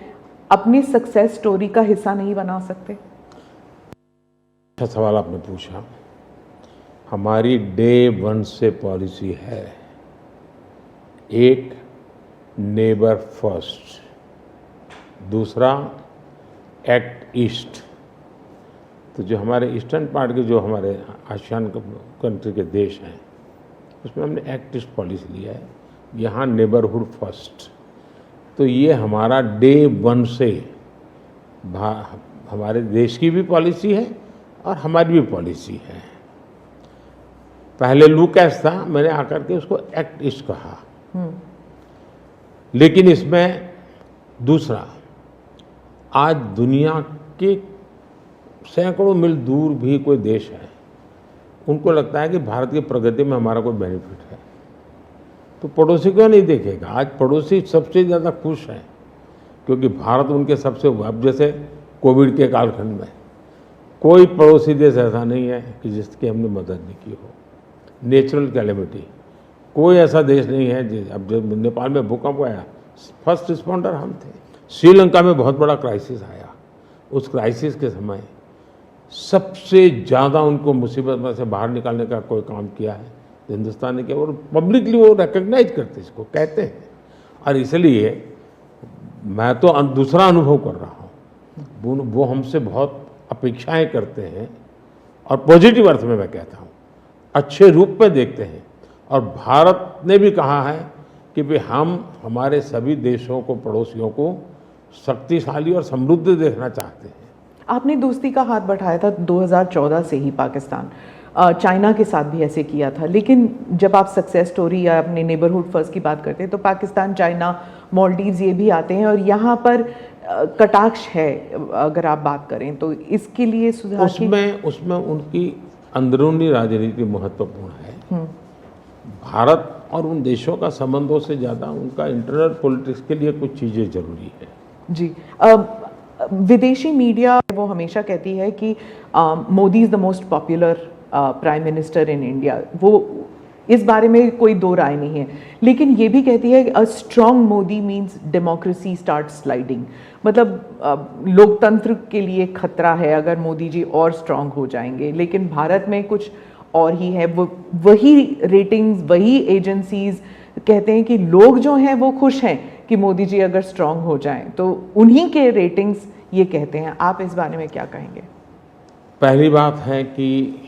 अपनी सक्सेस स्टोरी का हिस्सा नहीं बना सकते? अच्छा सवाल आपने पूछा। हमारी डे वन से पॉलिसी है, एक नेबर फर्स्ट, दूसरा एक्ट ईस्ट। तो जो हमारे ईस्टर्न पार्ट के जो हमारे आसियान कंट्री के देश हैं, उसमें हमने एक्ट ईस्ट पॉलिसी लिया है, यहाँ नेबरहुड फर्स्ट। तो ये हमारा डे वन से हमारे देश की भी पॉलिसी है और हमारी भी पॉलिसी है। पहले लूकैस था, मैंने आकर के उसको एक्ट ईस्ट कहा, लेकिन इसमें दूसरा, आज दुनिया के सैकड़ों मील दूर भी कोई देश है, उनको लगता है कि भारत की प्रगति में हमारा कोई बेनिफिट है, तो पड़ोसी क्यों नहीं देखेगा? आज पड़ोसी सबसे ज़्यादा खुश हैं, क्योंकि भारत उनके सबसे, अब जैसे कोविड के कालखंड में कोई पड़ोसी देश ऐसा नहीं है कि जिसकी हमने मदद नहीं की हो। नेचुरल कैलेमिटी, कोई ऐसा देश नहीं है। अब जब नेपाल में भूकंप आया, फर्स्ट रिस्पॉन्डर हम थे। श्रीलंका में बहुत बड़ा क्राइसिस आया, उस क्राइसिस के समय सबसे ज़्यादा उनको मुसीबत में से बाहर निकालने का कोई काम किया है तो हिंदुस्तान ने किया, और पब्लिकली वो रिकग्नाइज करते, इसको कहते हैं। और इसलिए मैं तो दूसरा अनुभव कर रहा हूँ, वो हमसे बहुत अपेक्षाएं करते हैं, और पॉजिटिव अर्थ में मैं कहता हूँ, अच्छे रूप में देखते हैं। और भारत ने भी कहा है कि भाई हम हमारे सभी देशों को, पड़ोसियों को शक्तिशाली और समृद्ध देखना चाहते हैं। आपने दोस्ती का हाथ बढ़ाया था 2014 से ही पाकिस्तान, चाइना के साथ भी ऐसे किया था, लेकिन जब आप सक्सेस स्टोरी या अपने नेबरहुड फर्स्ट की बात करते हैं तो पाकिस्तान, चाइना, मालदीव्स ये भी आते हैं, और यहाँ पर कटाक्ष है अगर आप बात करें तो। इसके लिए सुधार उसमें उनकी अंदरूनी राजनीति महत्वपूर्ण है। भारत और उन देशों का संबंधों से ज़्यादा उनका इंटरनल पॉलिटिक्स के लिए कुछ चीज़ें जरूरी है। जी, विदेशी मीडिया वो हमेशा कहती है कि Modi is the most popular prime minister in India. वो इस बारे में कोई दो राय नहीं है, लेकिन ये भी कहती है a strong Modi means democracy start sliding. मतलब लोकतंत्र के लिए खतरा है अगर मोदी जी और स्ट्रॉन्ग हो जाएंगे। लेकिन भारत में कुछ और ही है, वही रेटिंग्स, वही एजेंसीज कहते हैं कि लोग जो हैं वो खुश हैं कि मोदी जी अगर स्ट्रॉन्ग हो जाएं, तो उन्हीं के रेटिंग्स ये कहते हैं। आप इस बारे में क्या कहेंगे? पहली बात है कि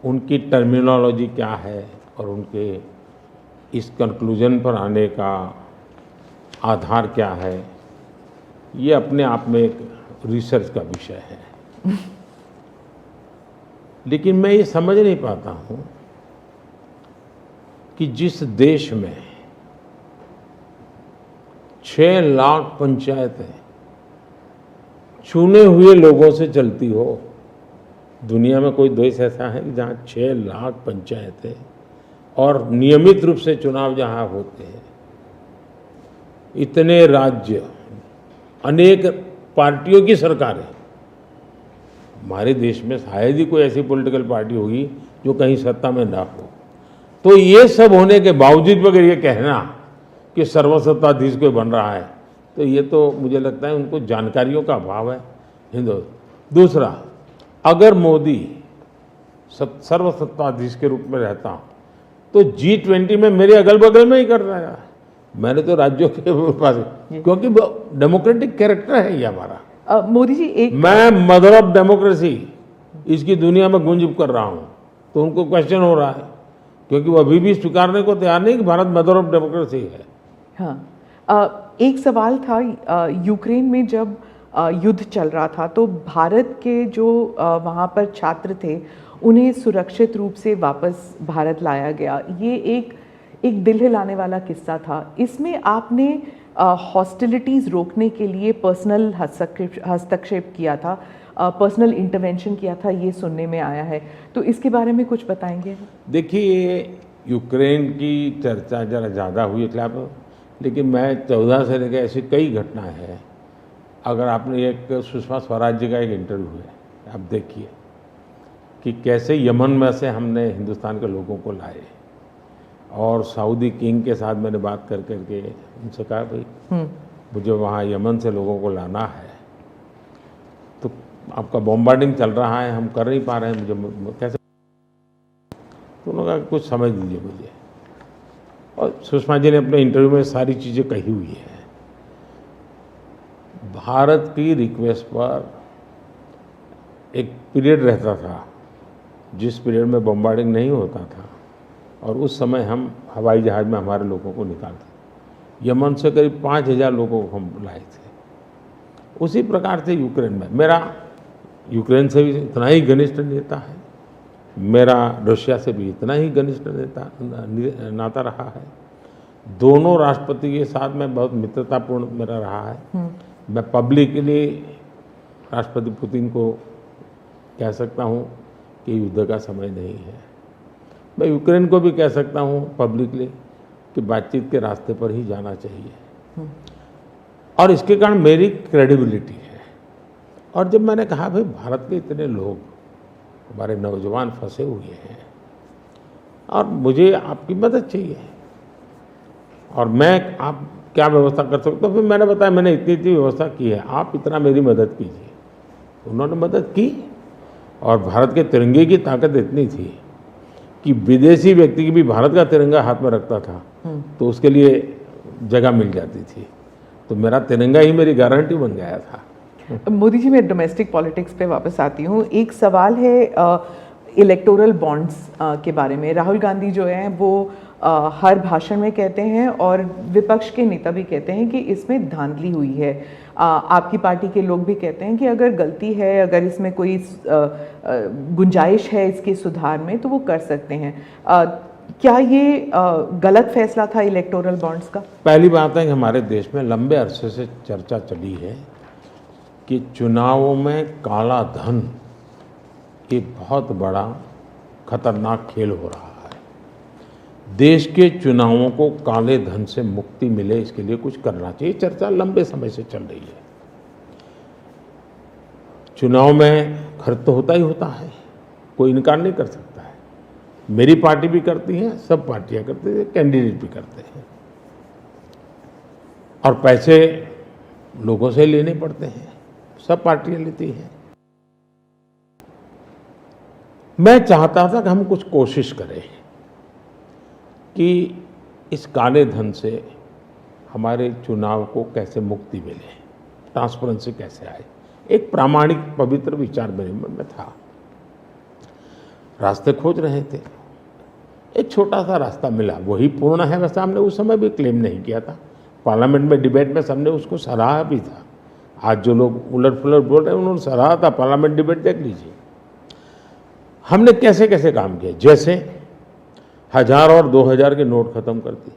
उनकी टर्मिनोलॉजी क्या है, और उनके इस कंक्लूजन पर आने का आधार क्या है, ये अपने आप में एक रिसर्च का विषय है। लेकिन मैं ये समझ नहीं पाता हूँ कि जिस देश में 6 लाख पंचायतें चुने हुए लोगों से चलती हो, दुनिया में कोई देश ऐसा है कि जहाँ 6 लाख पंचायतें और नियमित रूप से चुनाव जहाँ होते हैं, इतने राज्य, अनेक पार्टियों की सरकारें, हमारे देश में शायद ही कोई ऐसी पॉलिटिकल पार्टी होगी जो कहीं सत्ता में ना हो। तो ये सब होने के बावजूद अगर ये कहना कि सर्वसत्ताधीश कोई बन रहा है, तो ये तो मुझे लगता है उनको जानकारियों का अभाव है हिंदू। दूसरा, अगर मोदी सर्वसत्ताधीश के रूप में रहता तो G20 में मेरे अगल बगल में ही कर रहा है। मैंने तो राज्यों के पास, क्योंकि डेमोक्रेटिक कैरेक्टर है ये हमारा। मोदी जी, एक मैं मदर ऑफ डेमोक्रेसी इसकी दुनिया में गुंज कर रहा हूं, तो उनको क्वेश्चन हो रहा है, क्योंकि वो अभी भी स्वीकारने को तैयार नहीं कि भारत मदर ऑफ डेमोक्रेसी है। हाँ, एक सवाल था, यूक्रेन में जब युद्ध चल रहा था तो भारत के जो वहाँ पर छात्र थे उन्हें सुरक्षित रूप से वापस भारत लाया गया। ये एक दिल हिलाने वाला किस्सा था। इसमें आपने हॉस्टिलिटीज़ रोकने के लिए पर्सनल हस्तक्षेप किया था, पर्सनल इंटरवेंशन किया था, ये सुनने में आया है। तो इसके बारे में कुछ बताएंगे? देखिए, यूक्रेन की चर्चा ज़रा ज़्यादा हुई खिलाफ, लेकिन मैं 14 से लेकर ऐसी कई घटनाएं हैं। अगर आपने एक सुषमा स्वराज जी का एक इंटरव्यू है, आप देखिए कि कैसे यमन में से हमने हिंदुस्तान के लोगों को लाए, और सऊदी किंग के साथ मैंने बात कर करके उनसे कहा भाई मुझे वहाँ यमन से लोगों को लाना है, तो आपका बॉम्बार्डिंग चल रहा है, हम कर नहीं पा रहे हैं, मुझे कैसे? तो उन्होंने कहा कुछ समझ दीजिए मुझे। और सुषमा जी ने अपने इंटरव्यू में सारी चीज़ें कही हुई है। भारत की रिक्वेस्ट पर एक पीरियड रहता था जिस पीरियड में बॉम्बार्डिंग नहीं होता था, और उस समय हम हवाई जहाज़ में हमारे लोगों को निकालते। यमन से करीब 5000 लोगों को हम लाए थे। उसी प्रकार से यूक्रेन में मेरा यूक्रेन से भी इतना ही घनिष्ठ नेता है, मेरा रशिया से भी इतना ही घनिष्ठ नाता रहा है। दोनों राष्ट्रपति के साथ में बहुत मित्रतापूर्ण मेरा रहा है। मैं पब्लिकली राष्ट्रपति पुतिन को कह सकता हूँ कि युद्ध का समय नहीं है। मैं यूक्रेन को भी कह सकता हूँ पब्लिकली कि बातचीत के रास्ते पर ही जाना चाहिए, और इसके कारण मेरी क्रेडिबिलिटी है। और जब मैंने कहा भाई भारत के इतने लोग, हमारे नौजवान फंसे हुए हैं और मुझे आपकी मदद चाहिए, और मैं आप क्या व्यवस्था कर सकते हो, फिर मैंने बताया मैंने इतनी व्यवस्था की है, आप इतना मेरी मदद कीजिए। उन्होंने मदद की, और भारत के तिरंगे की ताकत इतनी थी कि विदेशी व्यक्ति की भी भारत का तिरंगा हाथ में रखता था तो उसके लिए जगह मिल जाती थी। तो मेरा तिरंगा ही मेरी गारंटी बन गया था। मोदी जी, मैं डोमेस्टिक पॉलिटिक्स पे वापस आती हूँ। एक सवाल है इलेक्टोरल बॉन्ड्स के बारे में। राहुल गांधी जो हैं वो हर भाषण में कहते हैं, और विपक्ष के नेता भी कहते हैं कि इसमें धांधली हुई है। आपकी पार्टी के लोग भी कहते हैं कि अगर गलती है, अगर इसमें कोई गुंजाइश है इसके सुधार में, तो वो कर सकते हैं। क्या ये गलत फैसला था इलेक्टोरल बॉन्ड्स का? पहली बात है कि हमारे देश में लंबे अरसे से चर्चा चली है कि चुनावों में काला धन एक बहुत बड़ा खतरनाक खेल हो रहा है। देश के चुनावों को काले धन से मुक्ति मिले, इसके लिए कुछ करना चाहिए। चर्चा लंबे समय से चल रही है। चुनाव में खर्च तो होता ही होता है, कोई इनकार नहीं कर सकता है। मेरी पार्टी भी करती है, सब पार्टियां करती हैं, कैंडिडेट भी करते हैं, और पैसे लोगों से लेने पड़ते हैं, सब पार्टियां लेती हैं। मैं चाहता था कि हम कुछ कोशिश करें कि इस काले धन से हमारे चुनाव को कैसे मुक्ति मिले, ट्रांसपेरेंसी कैसे आए। एक प्रामाणिक पवित्र विचार मेरे मन में था, रास्ते खोज रहे थे। एक छोटा सा रास्ता मिला, वही पूर्ण है वैसा हमने उस समय भी क्लेम नहीं किया था। पार्लियामेंट में डिबेट में सबने उसको सराहा भी था। आज जो लोग उलट पुलट बोल रहे हैं उन्होंने सराहा था, पार्लियामेंट डिबेट देख लीजिए। हमने कैसे कैसे काम किया, जैसे 1000 और 2000 के नोट खत्म कर दिए।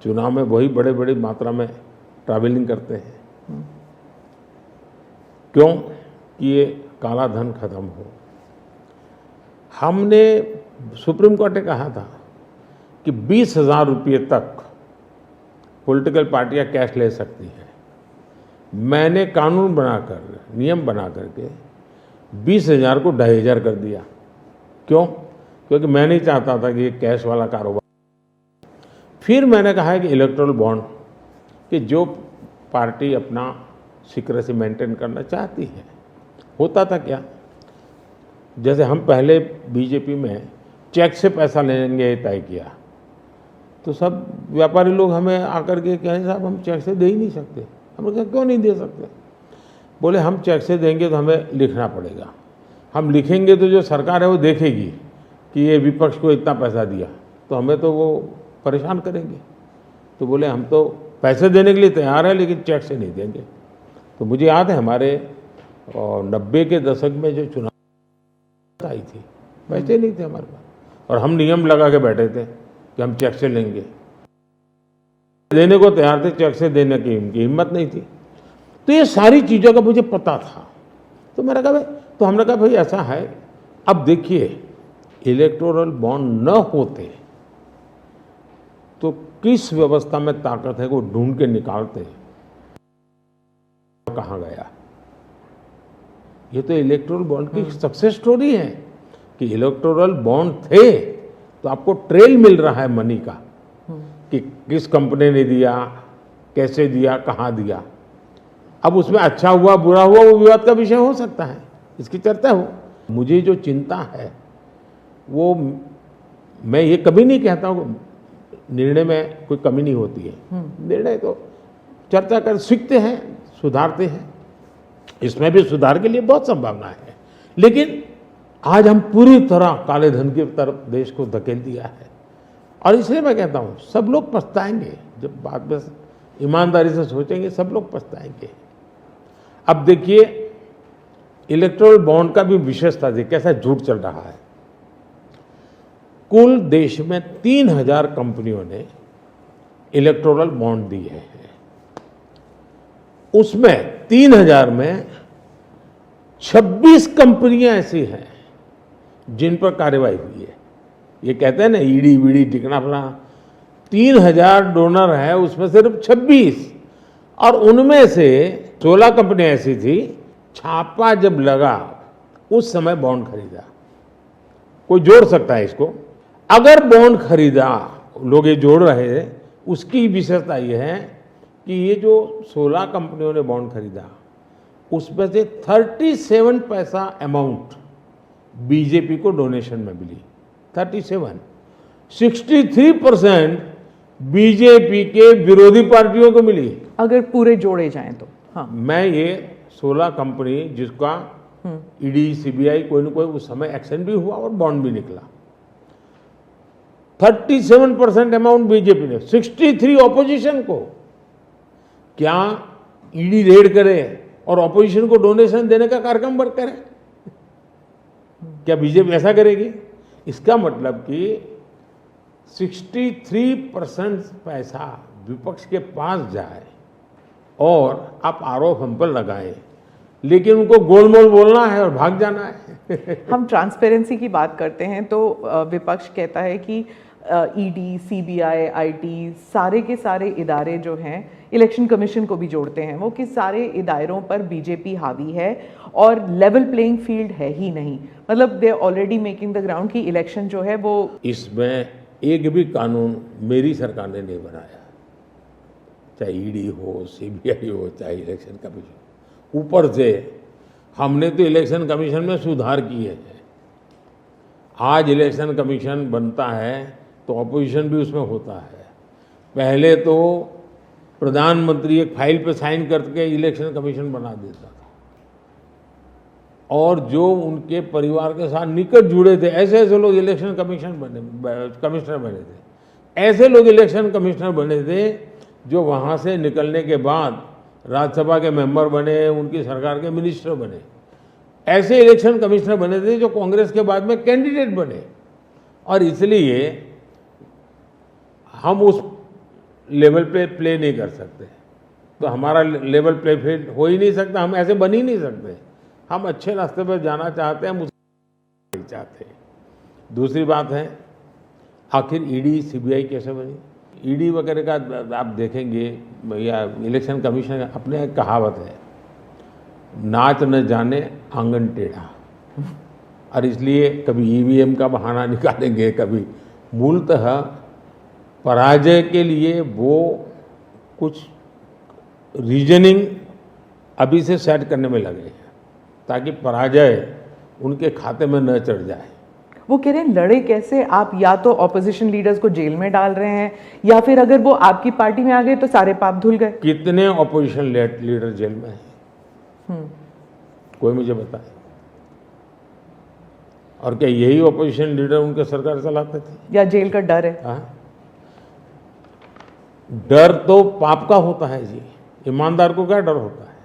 चुनाव में वही बड़े बड़ी मात्रा में ट्रैवलिंग करते हैं, क्यों कि ये काला धन खत्म हो। हमने सुप्रीम कोर्ट ने कहा था कि 20,000 रुपये तक पॉलिटिकल पार्टियां कैश ले सकती हैं। मैंने कानून बनाकर, नियम बना करके 20,000 को 2,500 कर दिया। क्यों? क्योंकि मैं नहीं चाहता था कि ये कैश वाला कारोबार। फिर मैंने कहा है कि इलेक्टोरल बॉन्ड, कि जो पार्टी अपना सीक्रेसी मेंटेन करना चाहती है। होता था क्या, जैसे हम पहले बीजेपी में चेक से पैसा लेंगे तय किया, तो सब व्यापारी लोग हमें आकर के कहें साहब हम चेक से दे ही नहीं सकते। हमने कहा क्यों नहीं दे सकते? बोले हम चेक से देंगे तो हमें लिखना पड़ेगा, हम लिखेंगे तो जो सरकार है वो देखेगी कि ये विपक्ष को इतना पैसा दिया, तो हमें तो वो परेशान करेंगे। तो बोले हम तो पैसे देने के लिए तैयार है लेकिन चेक से नहीं देंगे। तो मुझे याद है हमारे 90 के दशक में जो चुनाव आई थी, पैसे नहीं थे हमारे पास, और हम नियम लगा के बैठे थे कि हम चेक से लेंगे। देने को तैयार थे, चेक से देने की उनकी हिम्मत नहीं थी। तो ये सारी चीज़ों का मुझे पता था। तो मैंने कहा भाई, तो हमने कहा भाई ऐसा है, अब देखिए इलेक्टोरल बॉन्ड न होते तो किस व्यवस्था में ताकत है वो ढूंढ के निकालते, कहाँ गया। ये तो इलेक्टोरल बॉन्ड की सक्सेस स्टोरी है कि इलेक्टोरल बॉन्ड थे तो आपको ट्रेल मिल रहा है मनी का, कि किस कंपनी ने दिया, कैसे दिया, कहाँ दिया। अब उसमें अच्छा हुआ बुरा हुआ वो विवाद का विषय हो सकता है, इसकी चर्चा हो। मुझे जो चिंता है वो, मैं ये कभी नहीं कहता हूँ निर्णय में कोई कमी नहीं होती है। निर्णय तो चर्चा कर सीखते हैं, सुधारते हैं, इसमें भी सुधार के लिए बहुत संभावना है। लेकिन आज हम पूरी तरह काले धन की तरफ देश को धकेल दिया है, और इसलिए मैं कहता हूँ सब लोग पछताएंगे। जब बाद में ईमानदारी से सोचेंगे सब लोग पछताएंगे। अब देखिए इलेक्टोरल बॉन्ड का भी विशेषता थी, कैसा झूठ चल रहा है। कुल देश में 3,000 कंपनियों ने इलेक्टोरल बॉन्ड दिए हैं। उसमें 3,000 में 26 कंपनियां ऐसी हैं जिन पर कार्रवाई हुई है। ये कहते हैं ना ईडी वीडी टिकना फला, 3,000 डोनर है उसमें सिर्फ 26, और उनमें से 16 कंपनियां ऐसी थी छापा जब लगा उस समय बॉन्ड खरीदा। कोई जोड़ सकता है इसको? अगर बॉन्ड खरीदा, लोग ये जोड़ रहे हैं, उसकी विशेषता ये है कि ये जो 16 कंपनियों ने बॉन्ड खरीदा उसमें से 37 पैसा अमाउंट बीजेपी को डोनेशन में मिली। 37, 63% बीजेपी के विरोधी पार्टियों को मिली। अगर पूरे जोड़े जाएं तो हाँ। मैं ये 16 कंपनी जिसका ईडी सीबीआई कोई न कोई उस समय एक्शन भी हुआ और बॉन्ड भी निकला, 37% अमाउंट बीजेपी ने, 63 ऑपोजिशन को। क्या ईडी रेड करे और ऑपोजिशन को डोनेशन देने का कार्यक्रम वर्क करे? क्या बीजेपी ऐसा करेगी? इसका मतलब कि 63% पैसा विपक्ष के पास जाए और आप आरोप हम पर लगाएं, लेकिन उनको गोलमोल बोलना है और भाग जाना है। हम ट्रांसपेरेंसी की बात करते हैं तो विपक्ष कहता है कि ईडी, सीबीआई, आईटी, सारे के सारे इदारे जो हैं, इलेक्शन कमीशन को भी जोड़ते हैं वो, कि सारे इदारों पर बीजेपी हावी है और लेवल प्लेइंग फील्ड है ही नहीं। मतलब they already making the ground कि इलेक्शन जो है वो। इसमें एक भी कानून मेरी सरकार ने नहीं बनाया, चाहे ईडी हो, सीबीआई हो, चाहे इलेक्शन कमीशन। ऊपर से हमने तो इलेक्शन कमीशन में सुधार किए हैं। आज इलेक्शन कमीशन बनता है तो ऑपोजिशन भी उसमें होता है। पहले तो प्रधानमंत्री एक फाइल पे साइन करके इलेक्शन कमीशन बना देता था, और जो उनके परिवार के साथ निकट जुड़े थे, ऐसे ऐसे लोग इलेक्शन कमिश्नर बने थे। ऐसे लोग इलेक्शन कमिश्नर बने थे जो वहाँ से निकलने के बाद राज्यसभा के मेंबर बने, उनकी सरकार के मिनिस्टर बने। ऐसे इलेक्शन कमिश्नर बने थे जो कांग्रेस के बाद में कैंडिडेट बने। और इसलिए हम उस लेवल पे प्ले नहीं कर सकते। तो हमारा लेवल प्ले फील्ड हो ही नहीं सकता, हम ऐसे बन ही नहीं सकते। हम अच्छे रास्ते पर जाना चाहते हैं, हम उसको नहीं चाहते। दूसरी बात है, आखिर ईडी सीबीआई कैसे बनी? ईडी वगैरह का आप देखेंगे या इलेक्शन कमीशन का अपने एक कहावत है, नाच न जाने आंगन टेढ़ा। और इसलिए कभी ईवीएम का बहाना निकालेंगे, कभी मूलतः पराजय के लिए वो कुछ रीजनिंग अभी से सेट करने में लगे हैं ताकि पराजय उनके खाते में न चढ़ जाए। वो कह रहे हैं लड़े कैसे आप? या तो ऑपोजिशन लीडर्स को जेल में डाल रहे हैं, या फिर अगर वो आपकी पार्टी में आ गए तो सारे पाप धुल गए। कितने ऑपोजिशन लीडर जेल में हैं? कोई मुझे बताए। और क्या यही ऑपोजिशन लीडर उनके सरकार चलाते थे? या जेल का डर है? हाँ? डर तो पाप का होता है जी, ईमानदार को क्या डर होता है?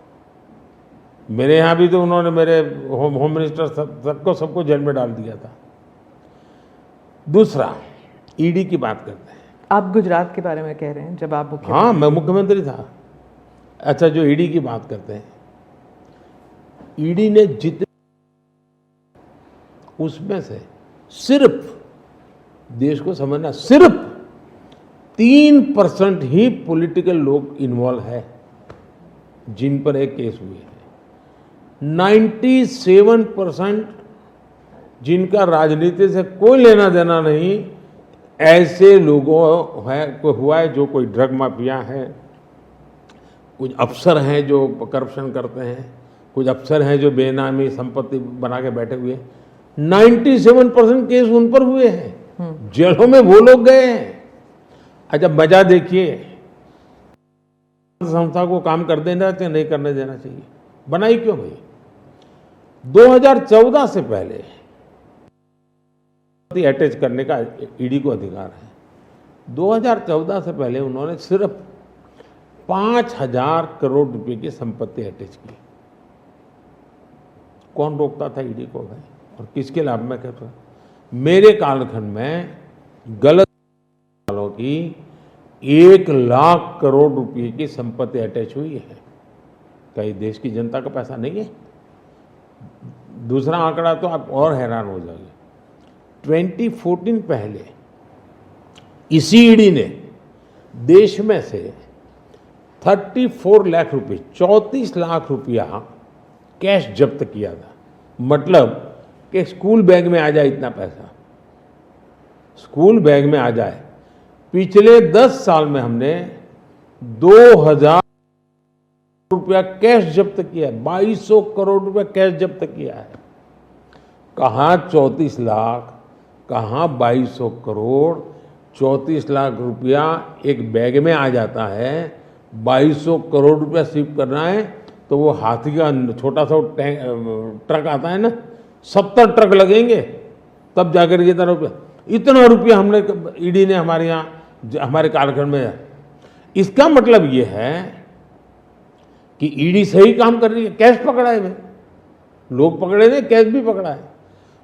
मेरे यहाँ भी तो उन्होंने मेरे होम मिनिस्टर सबको जेल में डाल दिया था। दूसरा, ईडी की बात करते हैं। आप गुजरात के बारे में कह रहे हैं जब आप मुख्यमंत्री? हाँ, मैं मुख्यमंत्री था। अच्छा, जो ईडी की बात करते हैं, ईडी ने जितने, उसमें से सिर्फ, देश को समझना, सिर्फ 3% ही पॉलिटिकल लोग इन्वॉल्व है जिन पर एक केस हुए हैं। 97% जिनका राजनीति से कोई लेना देना नहीं, ऐसे लोगों है को हुआ है जो कोई ड्रग माफिया है, कुछ अफसर हैं जो करप्शन करते हैं, कुछ अफसर हैं जो बेनामी संपत्ति बना के बैठे हुए हैं। 97% केस उन पर हुए हैं, जेलों में वो लोग गए हैं। अच्छा, मजा देखिए, संस्था को काम कर देना चाहिए, नहीं करने देना चाहिए, बनाई क्यों भाई? 2014 से पहले अटैच करने का ईडी को अधिकार है। 2014 से पहले उन्होंने सिर्फ 5,000 करोड़ रुपए की संपत्ति अटैच की। कौन रोकता था ईडी को भाई? और किसके लाभ में कहता? मेरे कालखंड में गलत वालों की 1 लाख करोड़ रुपए की संपत्ति अटैच हुई है। क्या ये देश की जनता का पैसा नहीं है? दूसरा आंकड़ा तो आप और हैरान हो जाओगे। 2014 पहले इसी ईडी ने देश में से 34 लाख रुपए, 34 लाख रुपया कैश जब्त किया था। मतलब कि स्कूल बैग में आ जाए इतना पैसा, स्कूल बैग में आ जाए। पिछले 10 साल में हमने 2,000 रुपया कैश जब्त किया है, 2200 करोड़ रुपया कैश जब्त किया है। कहाँ 34 लाख, कहाँ 2200 करोड़? 34 लाख रुपया एक बैग में आ जाता है, 2200 करोड़ रुपया सीव करना है तो वो हाथी का छोटा सा ट्रक आता है ना, 70 ट्रक लगेंगे तब जाकर इतना रुपया हमने ईडी ने हमारे यहाँ हमारे कालखंड में। इसका मतलब ये है कि ईडी सही काम कर रही है। कैश पकड़ा है भाई, लोग पकड़े नहीं, कैश भी पकड़ा है।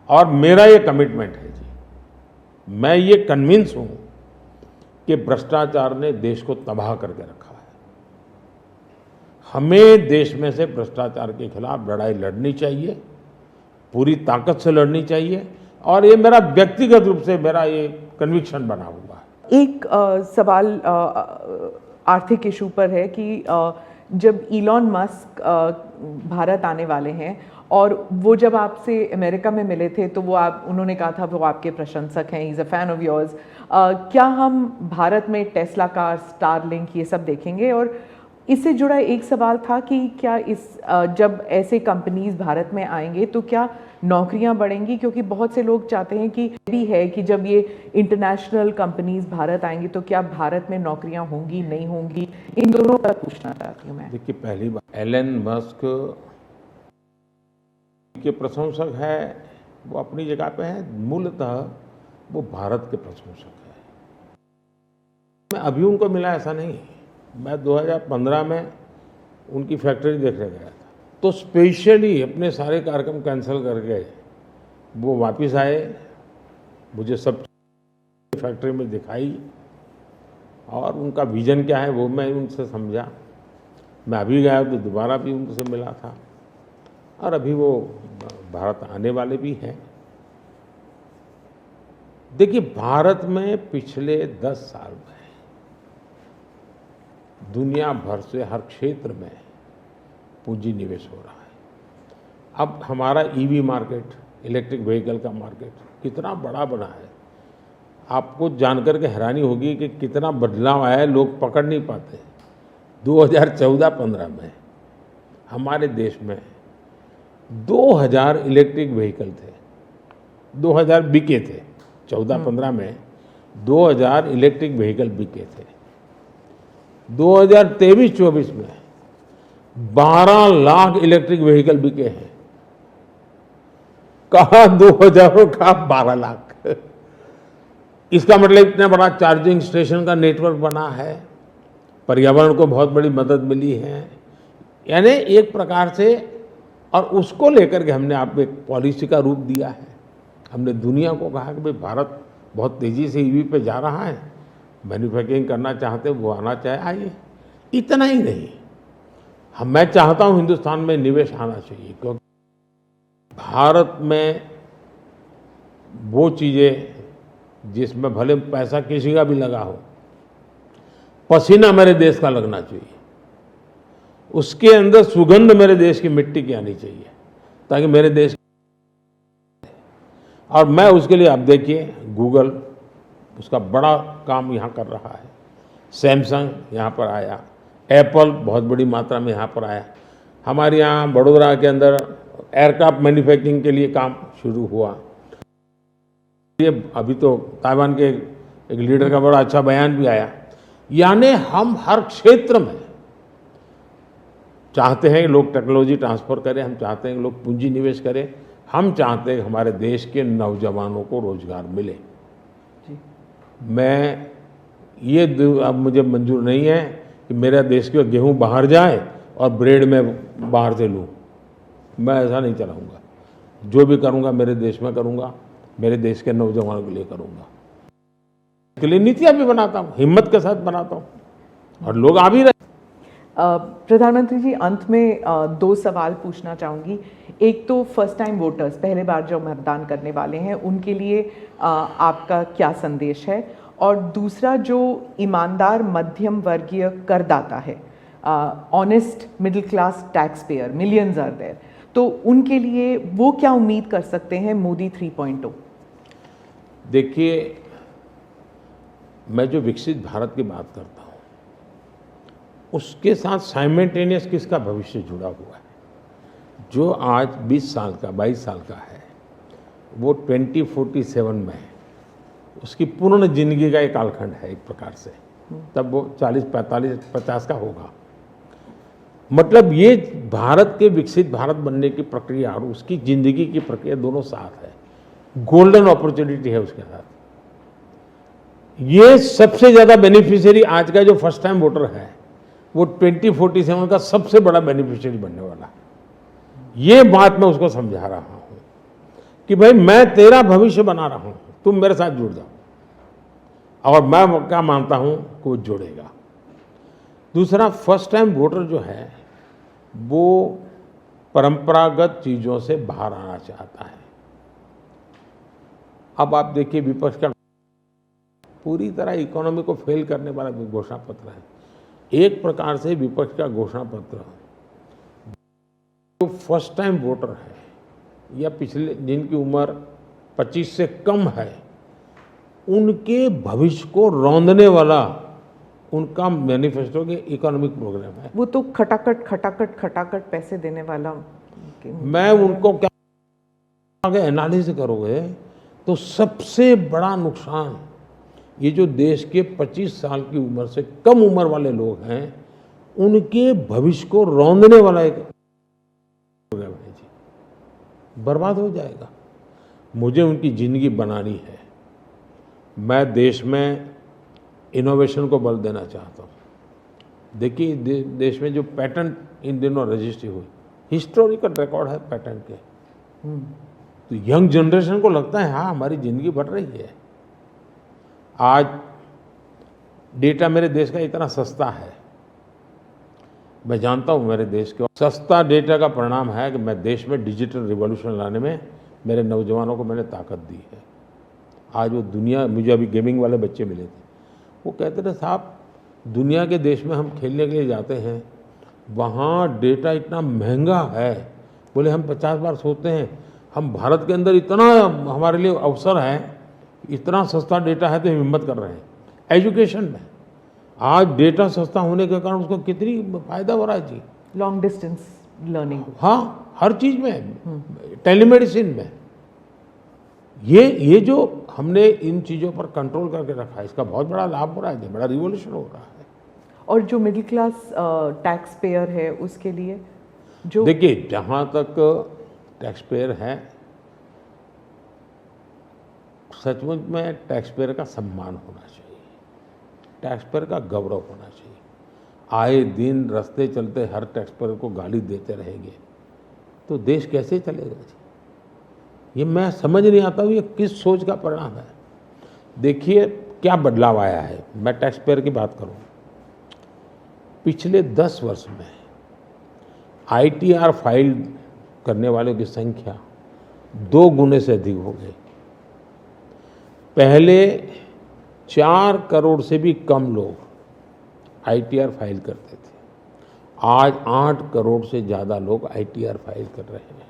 और मेरा ये कमिटमेंट है जी, मैं ये कन्विंस हूं कि भ्रष्टाचार ने देश को तबाह करके रखा है। हमें देश में से भ्रष्टाचार के खिलाफ लड़ाई लड़नी चाहिए, पूरी ताकत से लड़नी चाहिए। और ये मेरा व्यक्तिगत रूप से मेरा ये कन्विक्शन बना हुआ है। एक सवाल आर्थिक इशू पर है कि जब इलॉन मस्क भारत आने वाले हैं और वो जब आपसे अमेरिका में मिले थे तो उन्होंने कहा था वो आपके प्रशंसक हैं, is a fan of yours. क्या हम भारत में टेस्ला कार, स्टारलिंक ये सब देखेंगे? और इससे जुड़ा एक सवाल था कि क्या जब ऐसे कंपनीज भारत में आएंगे तो क्या नौकरियां बढ़ेंगी? क्योंकि बहुत से लोग चाहते हैं कि भी है कि जब ये इंटरनेशनल कंपनीज भारत आएंगी तो क्या भारत में नौकरियां होंगी, नहीं होंगी? इन दोनों पर पूछना चाहती हूँ मैं। देखिए, पहली बात, एलन मस्क के प्रशंसक है वो अपनी जगह पे है, मूलतः वो भारत के प्रशंसक है। मैं अभी उनको मिला ऐसा नहीं, मैं 2015 में उनकी फैक्ट्री देखने गया था, तो स्पेशली अपने सारे कार्यक्रम कैंसिल करके वो वापस आए, मुझे सब फैक्ट्री में दिखाई और उनका विजन क्या है वो मैं उनसे समझा। मैं अभी गया तो दोबारा भी उनसे मिला था और अभी वो भारत आने वाले भी हैं। देखिए, भारत में पिछले 10 साल में दुनिया भर से हर क्षेत्र में पूंजी निवेश हो रहा है। अब हमारा ईवी मार्केट, इलेक्ट्रिक व्हीकल का मार्केट कितना बड़ा बना है, आपको जानकर के हैरानी होगी कि कितना बदलाव आया है, लोग पकड़ नहीं पाते। 2014-15 में हमारे देश में 2000 इलेक्ट्रिक व्हीकल थे, 2000 बिके थे। 14-15 में 2000 इलेक्ट्रिक व्हीकल बिके थे। 2023-24 में 12 लाख इलेक्ट्रिक व्हीकल बिके हैं। कहा 2000 का 12 लाख। इसका मतलब इतना बड़ा चार्जिंग स्टेशन का नेटवर्क बना है, पर्यावरण को बहुत बड़ी मदद मिली है। यानी एक प्रकार से, और उसको लेकर के हमने आपको एक पॉलिसी का रूप दिया है। हमने दुनिया को कहा कि भाई भारत बहुत तेज़ी से ईवी पे जा रहा है, मैन्युफैक्चरिंग करना चाहते वो आना चाहे आइए। इतना ही नहीं, मैं चाहता हूँ हिंदुस्तान में निवेश आना चाहिए, क्योंकि भारत में वो चीज़ें जिसमें भले पैसा किसी का भी लगा हो, पसीना मेरे देश का लगना चाहिए, उसके अंदर सुगंध मेरे देश की मिट्टी की आनी चाहिए, ताकि मेरे देश। और मैं उसके लिए, आप देखिए, गूगल उसका बड़ा काम यहाँ कर रहा है, सैमसंग यहाँ पर आया, एप्पल बहुत बड़ी मात्रा में यहाँ पर आया। हमारे यहाँ बड़ोदरा के अंदर एयरक्राफ्ट मैन्युफैक्चरिंग के लिए काम शुरू हुआ। ये अभी तो ताइवान के एक लीडर का बड़ा अच्छा बयान भी आया। यानी हम हर क्षेत्र में चाहते हैं कि लोग टेक्नोलॉजी ट्रांसफर करें, हम चाहते हैं कि लोग पूंजी निवेश करें, हम चाहते हैं कि हमारे देश के नौजवानों को रोजगार मिले। मैं ये अब मुझे मंजूर नहीं है कि मेरा देश का गेहूं बाहर जाए और ब्रेड में बाहर से लूँ। मैं ऐसा नहीं चलाऊंगा। जो भी करूंगा मेरे देश में करूंगा, मेरे देश के नौजवानों के लिए करूंगा। इसके लिए नीतियां भी बनाता हूं, हिम्मत के साथ बनाता हूं, और लोग आ भी रहे। प्रधानमंत्री जी, अंत में 2 सवाल पूछना चाहूँगी। एक तो फर्स्ट टाइम वोटर्स, पहले बार जो मतदान करने वाले हैं, उनके लिए आपका क्या संदेश है? और दूसरा, जो ईमानदार मध्यम वर्गीय करदाता है, honest middle class taxpayer, millions are there, तो उनके लिए वो क्या उम्मीद कर सकते हैं मोदी 3.0? देखिए, मैं जो विकसित भारत की बात करता हूँ, उसके साथ साइमल्टेनियस किसका भविष्य जुड़ा हुआ है? जो आज 20 साल का, 22 साल का है, वो 2047 में है। उसकी पूर्ण जिंदगी का एक कालखंड है एक प्रकार से, तब वो 40, 45, 50 का होगा। मतलब ये भारत के विकसित भारत बनने की प्रक्रिया और उसकी जिंदगी की प्रक्रिया दोनों साथ है। गोल्डन अपॉर्चुनिटी है उसके साथ। ये सबसे ज्यादा बेनिफिशियरी आज का जो फर्स्ट टाइम वोटर है, वो 2047 का सबसे बड़ा बेनिफिशियरी बनने वाला है। ये बात मैं उसको समझा रहा हूं कि भाई मैं तेरा भविष्य बना रहा हूं, तुम मेरे साथ जुड़ जाओ। और मैं क्या मानता हूं कि वो जुड़ेगा। दूसरा, फर्स्ट टाइम वोटर जो है वो परंपरागत चीजों से बाहर आना चाहता है। अब आप देखिए, विपक्ष का पूरी तरह इकोनॉमी को फेल करने वाला घोषणा पत्र है। एक प्रकार से विपक्ष का घोषणा पत्र जो फर्स्ट टाइम वोटर है या पिछले जिनकी उम्र 25 से कम है, उनके भविष्य को रौंदने वाला उनका मैनिफेस्टो के इकोनॉमिक प्रोग्राम है। वो तो खटाखट खटाखट खटाखट पैसे देने वाला। मैं उनको क्या, आगे एनालिसिस करोगे तो सबसे बड़ा नुकसान ये जो देश के 25 साल की उम्र से कम उम्र वाले लोग हैं, उनके भविष्य को रौंदने वाला एक प्रोग्राम है जी। बर्बाद हो जाएगा। मुझे उनकी ज़िंदगी बनानी है। मैं देश में इनोवेशन को बल देना चाहता हूँ। देखिए देश में जो पैटेंट इन दिनों रजिस्ट्री हुई, हिस्टोरिकल रिकॉर्ड है पैटेंट के। तो यंग जनरेशन को लगता है हाँ हमारी ज़िंदगी बढ़ रही है। आज डेटा मेरे देश का इतना सस्ता है, मैं जानता हूँ मेरे देश के सस्ता डेटा का परिणाम है कि मैं देश में डिजिटल रिवॉल्यूशन लाने में मेरे नौजवानों को मैंने ताकत दी है। आज वो दुनिया, मुझे अभी गेमिंग वाले बच्चे मिले थे, वो कहते थे साहब दुनिया के देश में हम खेलने के लिए जाते हैं, वहाँ डेटा इतना महंगा है। बोले हम 50 बार सोचते हैं, हम भारत के अंदर इतना हमारे लिए अवसर है, इतना सस्ता डेटा है तो हम हिम्मत कर रहे हैं। एजुकेशन में आज डेटा सस्ता होने के कारण उसको कितनी फायदा हो रहा है जी। लॉन्ग डिस्टेंस लर्निंग, हाँ हर चीज़ में, टेलीमेडिसिन में। ये जो हमने इन चीज़ों पर कंट्रोल करके रखा है, इसका बहुत बड़ा लाभ हो रहा है, बड़ा रिवॉल्यूशन हो रहा है। और जो मिडिल क्लास टैक्स पेयर है उसके लिए जो देखिए जहाँ तक टैक्स पेयर है, सचमुच में टैक्स पेयर का सम्मान होना चाहिए, टैक्स पेयर का गौरव होना चाहिए। आए दिन रास्ते चलते हर टैक्स पेयर को गाली देते रहेंगे तो देश कैसे चलेगा जी? ये मैं समझ नहीं आता हूँ ये किस सोच का परिणाम है। देखिए क्या बदलाव आया है। मैं टैक्स पेयर की बात करूँ, पिछले 10 वर्ष में ITR फाइल करने वालों की संख्या 2 गुने से अधिक हो गई। पहले 4 करोड़ से भी कम लोग ITR फाइल करते थे, आज 8 करोड़ से ज़्यादा लोग ITR फाइल कर रहे हैं।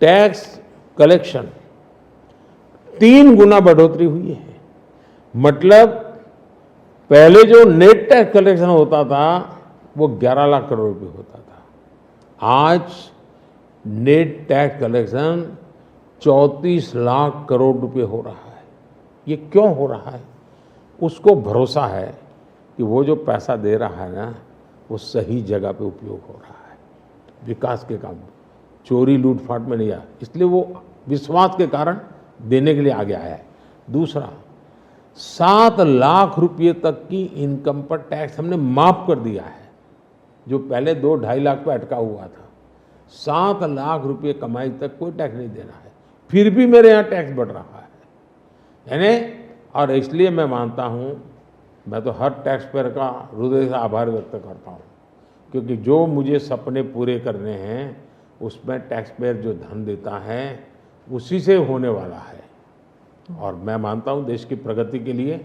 टैक्स कलेक्शन 3 गुना बढ़ोतरी हुई है। मतलब पहले जो नेट टैक्स कलेक्शन होता था वो 11 लाख करोड़ रुपए होता था, आज net tax collection 34 lakh crore रुपए हो रहा है। ये क्यों हो रहा है? उसको भरोसा है कि वो जो पैसा दे रहा है ना, वो सही जगह पे उपयोग हो रहा है, विकास के काम, चोरी लूटफाट में नहीं आया, इसलिए वो विश्वास के कारण देने के लिए आगे आया है। दूसरा, 7 लाख रुपये तक की इनकम पर टैक्स हमने माफ कर दिया है, जो पहले 2-2.5 लाख पे अटका हुआ था। 7 लाख रुपये कमाई तक कोई टैक्स नहीं देना है, फिर भी मेरे यहाँ टैक्स बढ़ रहा है। यानी और इसलिए मैं मानता हूँ, मैं तो हर टैक्स पेयर का हृदय से आभार व्यक्त करता हूँ, क्योंकि जो मुझे सपने पूरे करने हैं उसमें टैक्स पेयर जो धन देता है उसी से होने वाला है। और मैं मानता हूँ देश की प्रगति के लिए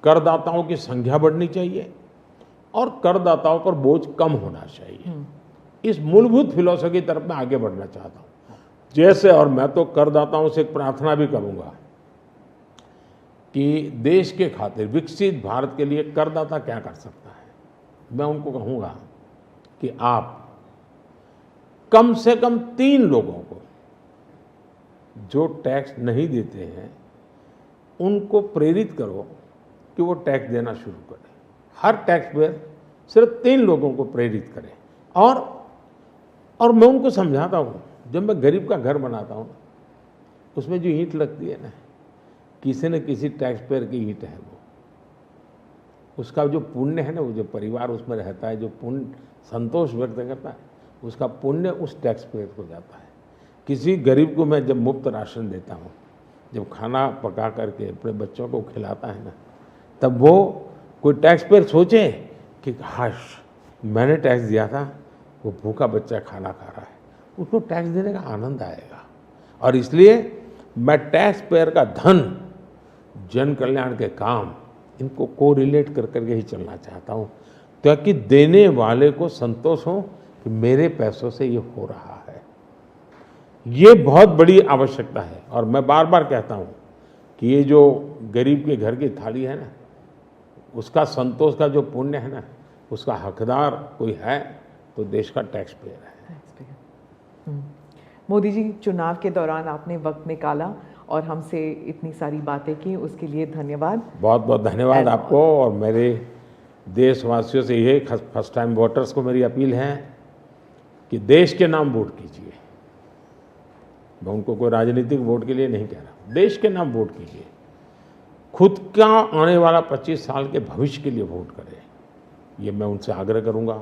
करदाताओं की संख्या बढ़नी चाहिए और करदाताओं पर बोझ कम होना चाहिए। इस मूलभूत फिलॉसफी की तरफ मैं आगे बढ़ना चाहता हूँ। जैसे, और मैं तो करदाताओं से एक प्रार्थना भी करूँगा कि देश के खातिर विकसित भारत के लिए करदाता क्या कर सकता है। मैं उनको कहूँगा कि आप कम से कम 3 लोगों को जो टैक्स नहीं देते हैं उनको प्रेरित करो कि वो टैक्स देना शुरू करें। हर टैक्स पेयर सिर्फ 3 लोगों को प्रेरित करें। और मैं उनको समझाता हूँ, जब मैं गरीब का घर बनाता हूँ उसमें जो ईंट लगती है ना, किसी न किसी टैक्स पेयर की ईंट है, वो उसका जो पुण्य है ना, वो जो परिवार उसमें रहता है, जो पुण्य संतोष व्यक्त करता है, उसका पुण्य उस टैक्स पेयर को जाता है। किसी गरीब को मैं जब मुफ्त राशन देता हूँ, जब खाना पका करके अपने बच्चों को खिलाता है ना, तब वो कोई टैक्स पेयर सोचे कि हाश मैंने टैक्स दिया था, वो भूखा बच्चा खाना खा रहा है, उसको टैक्स देने का आनंद आएगा। और इसलिए मैं टैक्स पेयर का धन, जन कल्याण के काम, इनको कोरिलेट कर करके ही चलना चाहता हूँ, ताकि देने वाले को संतोष हो कि मेरे पैसों से ये हो रहा है। ये बहुत बड़ी आवश्यकता है। और मैं बार बार कहता हूँ कि ये जो गरीब के घर की थाली है ना, उसका संतोष का जो पुण्य है ना, उसका हकदार कोई है तो देश का टैक्स पेयर है। मोदी जी, चुनाव के दौरान आपने वक्त निकाला और हमसे इतनी सारी बातें की, उसके लिए धन्यवाद। बहुत बहुत धन्यवाद आपको। और मेरे देशवासियों से ये फर्स्ट टाइम वोटर्स को मेरी अपील है कि देश के नाम वोट कीजिए। मैं उनको कोई राजनीतिक वोट के लिए नहीं कह रहा, देश के नाम वोट कीजिए, खुद का आने वाला 25 साल के भविष्य के लिए वोट करें, ये मैं उनसे आग्रह करूंगा।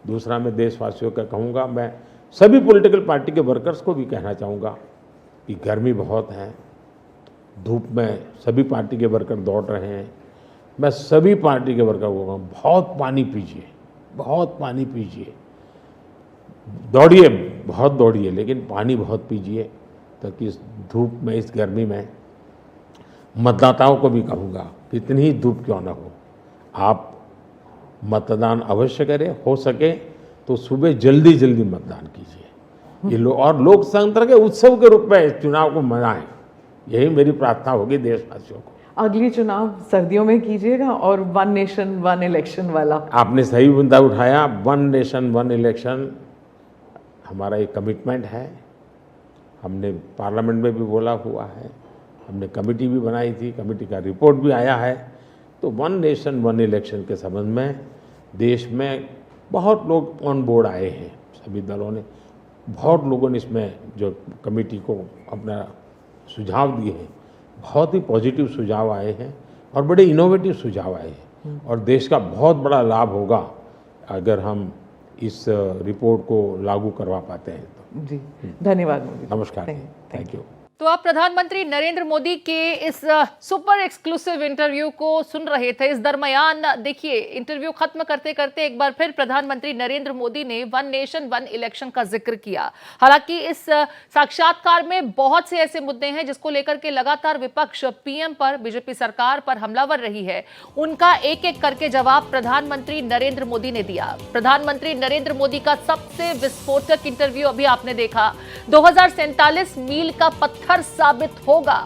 दूसरा मैं देशवासियों का कहूँगा, मैं सभी पॉलिटिकल पार्टी के वर्कर्स को भी कहना चाहूँगा कि गर्मी बहुत है, धूप में सभी पार्टी के वर्कर दौड़ रहे हैं। मैं सभी पार्टी के वर्कर को कहूँगा, बहुत पानी पीजिए, बहुत पानी पीजिए, दौड़िए, बहुत दौड़िए, लेकिन पानी बहुत पीजिए, ताकि इस धूप में, इस गर्मी में मतदाताओं को भी कहूँगा, कितनी ही धूप क्यों ना हो, आप मतदान अवश्य करें, हो सके तो सुबह जल्दी जल्दी मतदान कीजिए। ये और लोकतंत्र के उत्सव के रूप में इस चुनाव को मनाएं, यही मेरी प्रार्थना होगी देशवासियों को। अगली चुनाव सर्दियों में कीजिएगा और 1 नेशन 1 इलेक्शन वाला। आपने सही मुद्दा उठाया, 1 नेशन 1 इलेक्शन हमारा एक कमिटमेंट है, हमने पार्लियामेंट में भी बोला हुआ है, हमने कमेटी भी बनाई थी, कमेटी का रिपोर्ट भी आया है। तो 1 नेशन 1 इलेक्शन के संबंध में देश में बहुत लोग ऑन बोर्ड आए हैं, सभी दलों ने, बहुत लोगों ने इसमें जो कमेटी को अपना सुझाव दिए हैं, बहुत ही पॉजिटिव सुझाव आए हैं और बड़े इनोवेटिव सुझाव आए हैं, और देश का बहुत बड़ा लाभ होगा अगर हम इस रिपोर्ट को लागू करवा पाते हैं तो। जी, धन्यवाद मोदी। नमस्कार, थैंक यू। तो आप प्रधानमंत्री नरेंद्र मोदी के इस सुपर एक्सक्लूसिव इंटरव्यू को सुन रहे थे। इस दरमियान देखिए, इंटरव्यू खत्म करते करते एक बार फिर प्रधानमंत्री नरेंद्र मोदी ने 1 नेशन 1 इलेक्शन का जिक्र किया। हालांकि इस साक्षात्कार में बहुत से ऐसे मुद्दे हैं जिसको लेकर के लगातार विपक्ष पीएम पर, बीजेपी सरकार पर हमलावर रही है। उनका एक एक करके जवाब प्रधानमंत्री नरेंद्र मोदी ने दिया। प्रधानमंत्री नरेंद्र मोदी का सबसे विस्फोटक इंटरव्यू अभी आपने देखा। 2047 मील का पत्थर साबित होगा।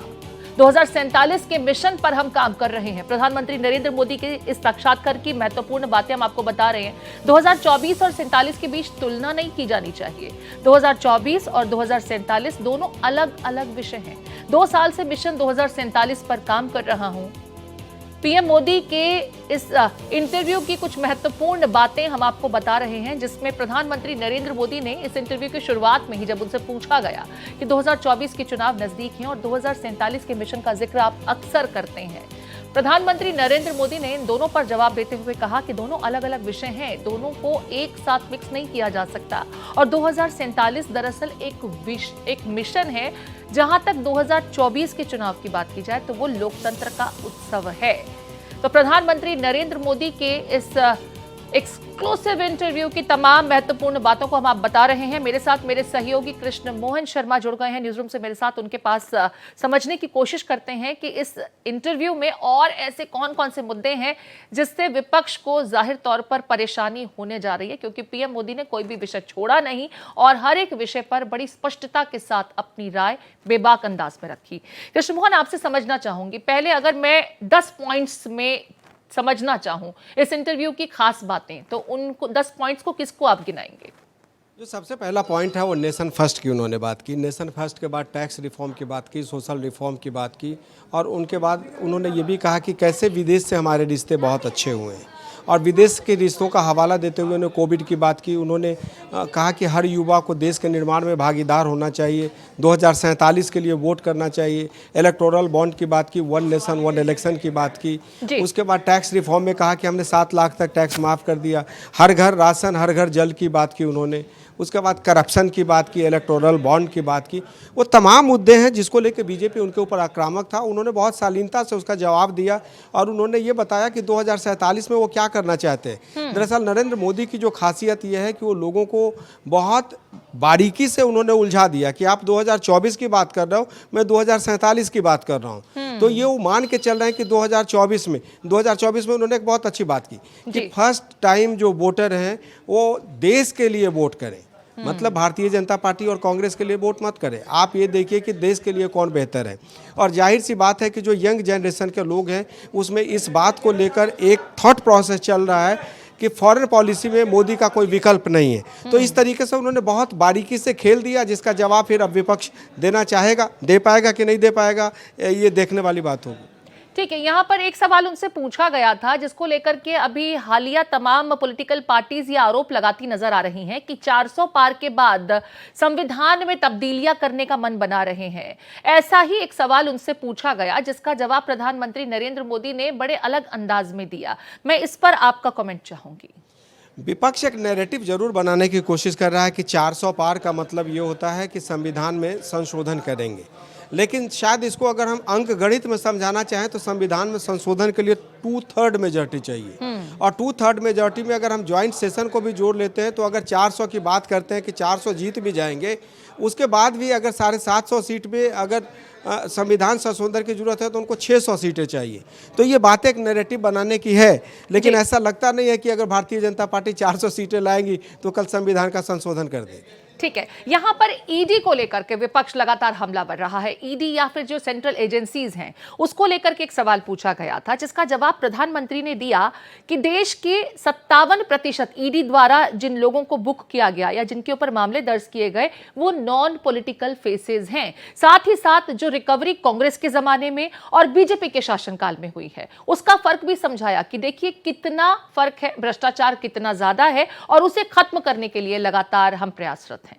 2047 के मिशन पर हम काम कर रहे हैं। प्रधानमंत्री नरेंद्र मोदी के इस साक्षात्कार की महत्वपूर्ण बातें हम आपको बता रहे हैं। 2024 और 47 के बीच तुलना नहीं की जानी चाहिए। 2024 और 2047 दोनों अलग अलग विषय हैं। 2 साल से मिशन 2047 पर काम कर रहा हूं। पीएम मोदी के इस इंटरव्यू की कुछ महत्वपूर्ण बातें हम आपको बता रहे हैं, जिसमें प्रधानमंत्री नरेंद्र मोदी ने इस इंटरव्यू की शुरुआत में ही जब उनसे पूछा गया कि 2024 के चुनाव नजदीक हैं और 2047 के मिशन का जिक्र आप अक्सर करते हैं, प्रधानमंत्री नरेंद्र मोदी ने इन दोनों पर जवाब देते हुए कहा कि दोनों अलग अलग विषय हैं, दोनों को एक साथ मिक्स नहीं किया जा सकता। और 2047 दरअसल एक मिशन है। जहां तक 2024 के चुनाव की बात की जाए तो वो लोकतंत्र का उत्सव है। तो प्रधानमंत्री नरेंद्र मोदी के इस एक्सक्लूसिव इंटरव्यू की तमाम महत्वपूर्ण बातों को हम आप बता रहे हैं। मेरे साथ मेरे सहयोगी कृष्ण मोहन शर्मा जुड़ गए हैं न्यूज रूम से मेरे साथ। उनके पास समझने की कोशिश करते हैं कि इस इंटरव्यू में और ऐसे कौन कौन से मुद्दे हैं जिससे विपक्ष को जाहिर तौर पर परेशानी होने जा रही है, क्योंकि पीएम मोदी ने कोई भी विषय छोड़ा नहीं और हर एक विषय पर बड़ी स्पष्टता के साथ अपनी राय बेबाक अंदाज में रखी। कृष्ण मोहन, आपसे समझना चाहूंगी, पहले अगर मैं 10 पॉइंट्स में समझना चाहूं इस इंटरव्यू की खास बातें, तो उनको 10 पॉइंट्स को किसको आप गिनाएंगे? जो सबसे पहला पॉइंट है वो नेशन फर्स्ट की उन्होंने बात की। नेशन फर्स्ट के बाद टैक्स रिफॉर्म की बात की, सोशल रिफॉर्म की बात की, और उनके बाद उन्होंने ये भी कहा कि कैसे विदेश से हमारे रिश्ते बहुत अच्छे हुए हैं, और विदेश के रिश्तों का हवाला देते हुए उन्होंने कोविड की बात की। उन्होंने कहा कि हर युवा को देश के निर्माण में भागीदार होना चाहिए, 2047 के लिए वोट करना चाहिए, इलेक्टोरल बॉन्ड की बात की, 1 नेशन 1 इलेक्शन की बात की। उसके बाद टैक्स रिफॉर्म में कहा कि हमने 7 लाख तक टैक्स माफ़ कर दिया, हर घर राशन हर घर जल की बात की उन्होंने। उसके बाद करप्शन की बात की, इलेक्टोरल बॉन्ड की बात की। वो तमाम मुद्दे हैं जिसको लेकर बीजेपी उनके ऊपर आक्रामक था। उन्होंने बहुत शालीनता से उसका जवाब दिया और उन्होंने ये बताया कि 2047 में वो क्या करना चाहते हैं। दरअसल नरेंद्र मोदी की जो खासियत ये है कि वो लोगों को बहुत बारीकी से उन्होंने उलझा दिया कि आप 2024 की बात कर रहे हो, मैं 2047 की बात कर रहा हूँ। तो ये वो मान के चल रहे हैं कि 2024 में उन्होंने एक बहुत अच्छी बात की कि फर्स्ट टाइम जो वोटर हैं वो देश के लिए वोट करें, मतलब भारतीय जनता पार्टी और कांग्रेस के लिए वोट मत करें। आप ये देखिए कि देश के लिए कौन बेहतर है। और जाहिर सी बात है कि जो यंग जनरेशन के लोग हैं उसमें इस बात को लेकर एक थॉट प्रोसेस चल रहा है कि फॉरेन पॉलिसी में मोदी का कोई विकल्प नहीं है। तो इस तरीके से उन्होंने बहुत बारीकी से खेल दिया, जिसका जवाब फिर अब विपक्ष देना चाहेगा, दे पाएगा कि नहीं दे पाएगा, ये देखने वाली बात होगी। ठीक है, यहाँ पर एक सवाल उनसे पूछा गया था जिसको लेकर के अभी हालिया तमाम पॉलिटिकल पार्टीज ये आरोप लगाती नजर आ रही हैं कि 400 पार के बाद संविधान में तब्दीलियां करने का मन बना रहे हैं। ऐसा ही एक सवाल उनसे पूछा गया जिसका जवाब प्रधानमंत्री नरेंद्र मोदी ने बड़े अलग अंदाज में दिया। मैं इस पर आपका कमेंट चाहूंगी। विपक्ष एक नैरेटिव जरूर बनाने की कोशिश कर रहा है कि 400 पार का मतलब ये होता है कि संविधान में संशोधन करेंगे, लेकिन शायद इसको अगर हम अंक गणित में समझाना चाहें तो संविधान में संशोधन के लिए 2/3 मेजॉरिटी चाहिए, और 2/3 मेजॉरिटी में अगर हम ज्वाइंट सेशन को भी जोड़ लेते हैं तो अगर 400 की बात करते हैं कि 400 जीत भी जाएंगे, उसके बाद भी अगर 750 सीट में अगर संविधान संशोधन की जरूरत है तो उनको 600 सीटें चाहिए। तो ये बातें एक नैरेटिव बनाने की है, लेकिन ऐसा लगता नहीं है कि अगर भारतीय जनता पार्टी 400 सीटें लाएगी तो कल संविधान का संशोधन कर देगी। ठीक है, यहां पर ईडी को लेकर के विपक्ष लगातार हमला कर रहा है। ईडी या फिर जो सेंट्रल एजेंसीज हैं उसको लेकर के एक सवाल पूछा गया था जिसका जवाब प्रधानमंत्री ने दिया कि देश के 57% ईडी द्वारा जिन लोगों को बुक किया गया या जिनके ऊपर मामले दर्ज किए गए वो नॉन पॉलिटिकल फेसेस हैं। साथ ही साथ जो रिकवरी कांग्रेस के जमाने में और बीजेपी के शासनकाल में हुई है उसका फर्क भी समझाया कि देखिए कितना फर्क है, भ्रष्टाचार कितना ज्यादा है और उसे खत्म करने के लिए लगातार हम प्रयासरत हैं।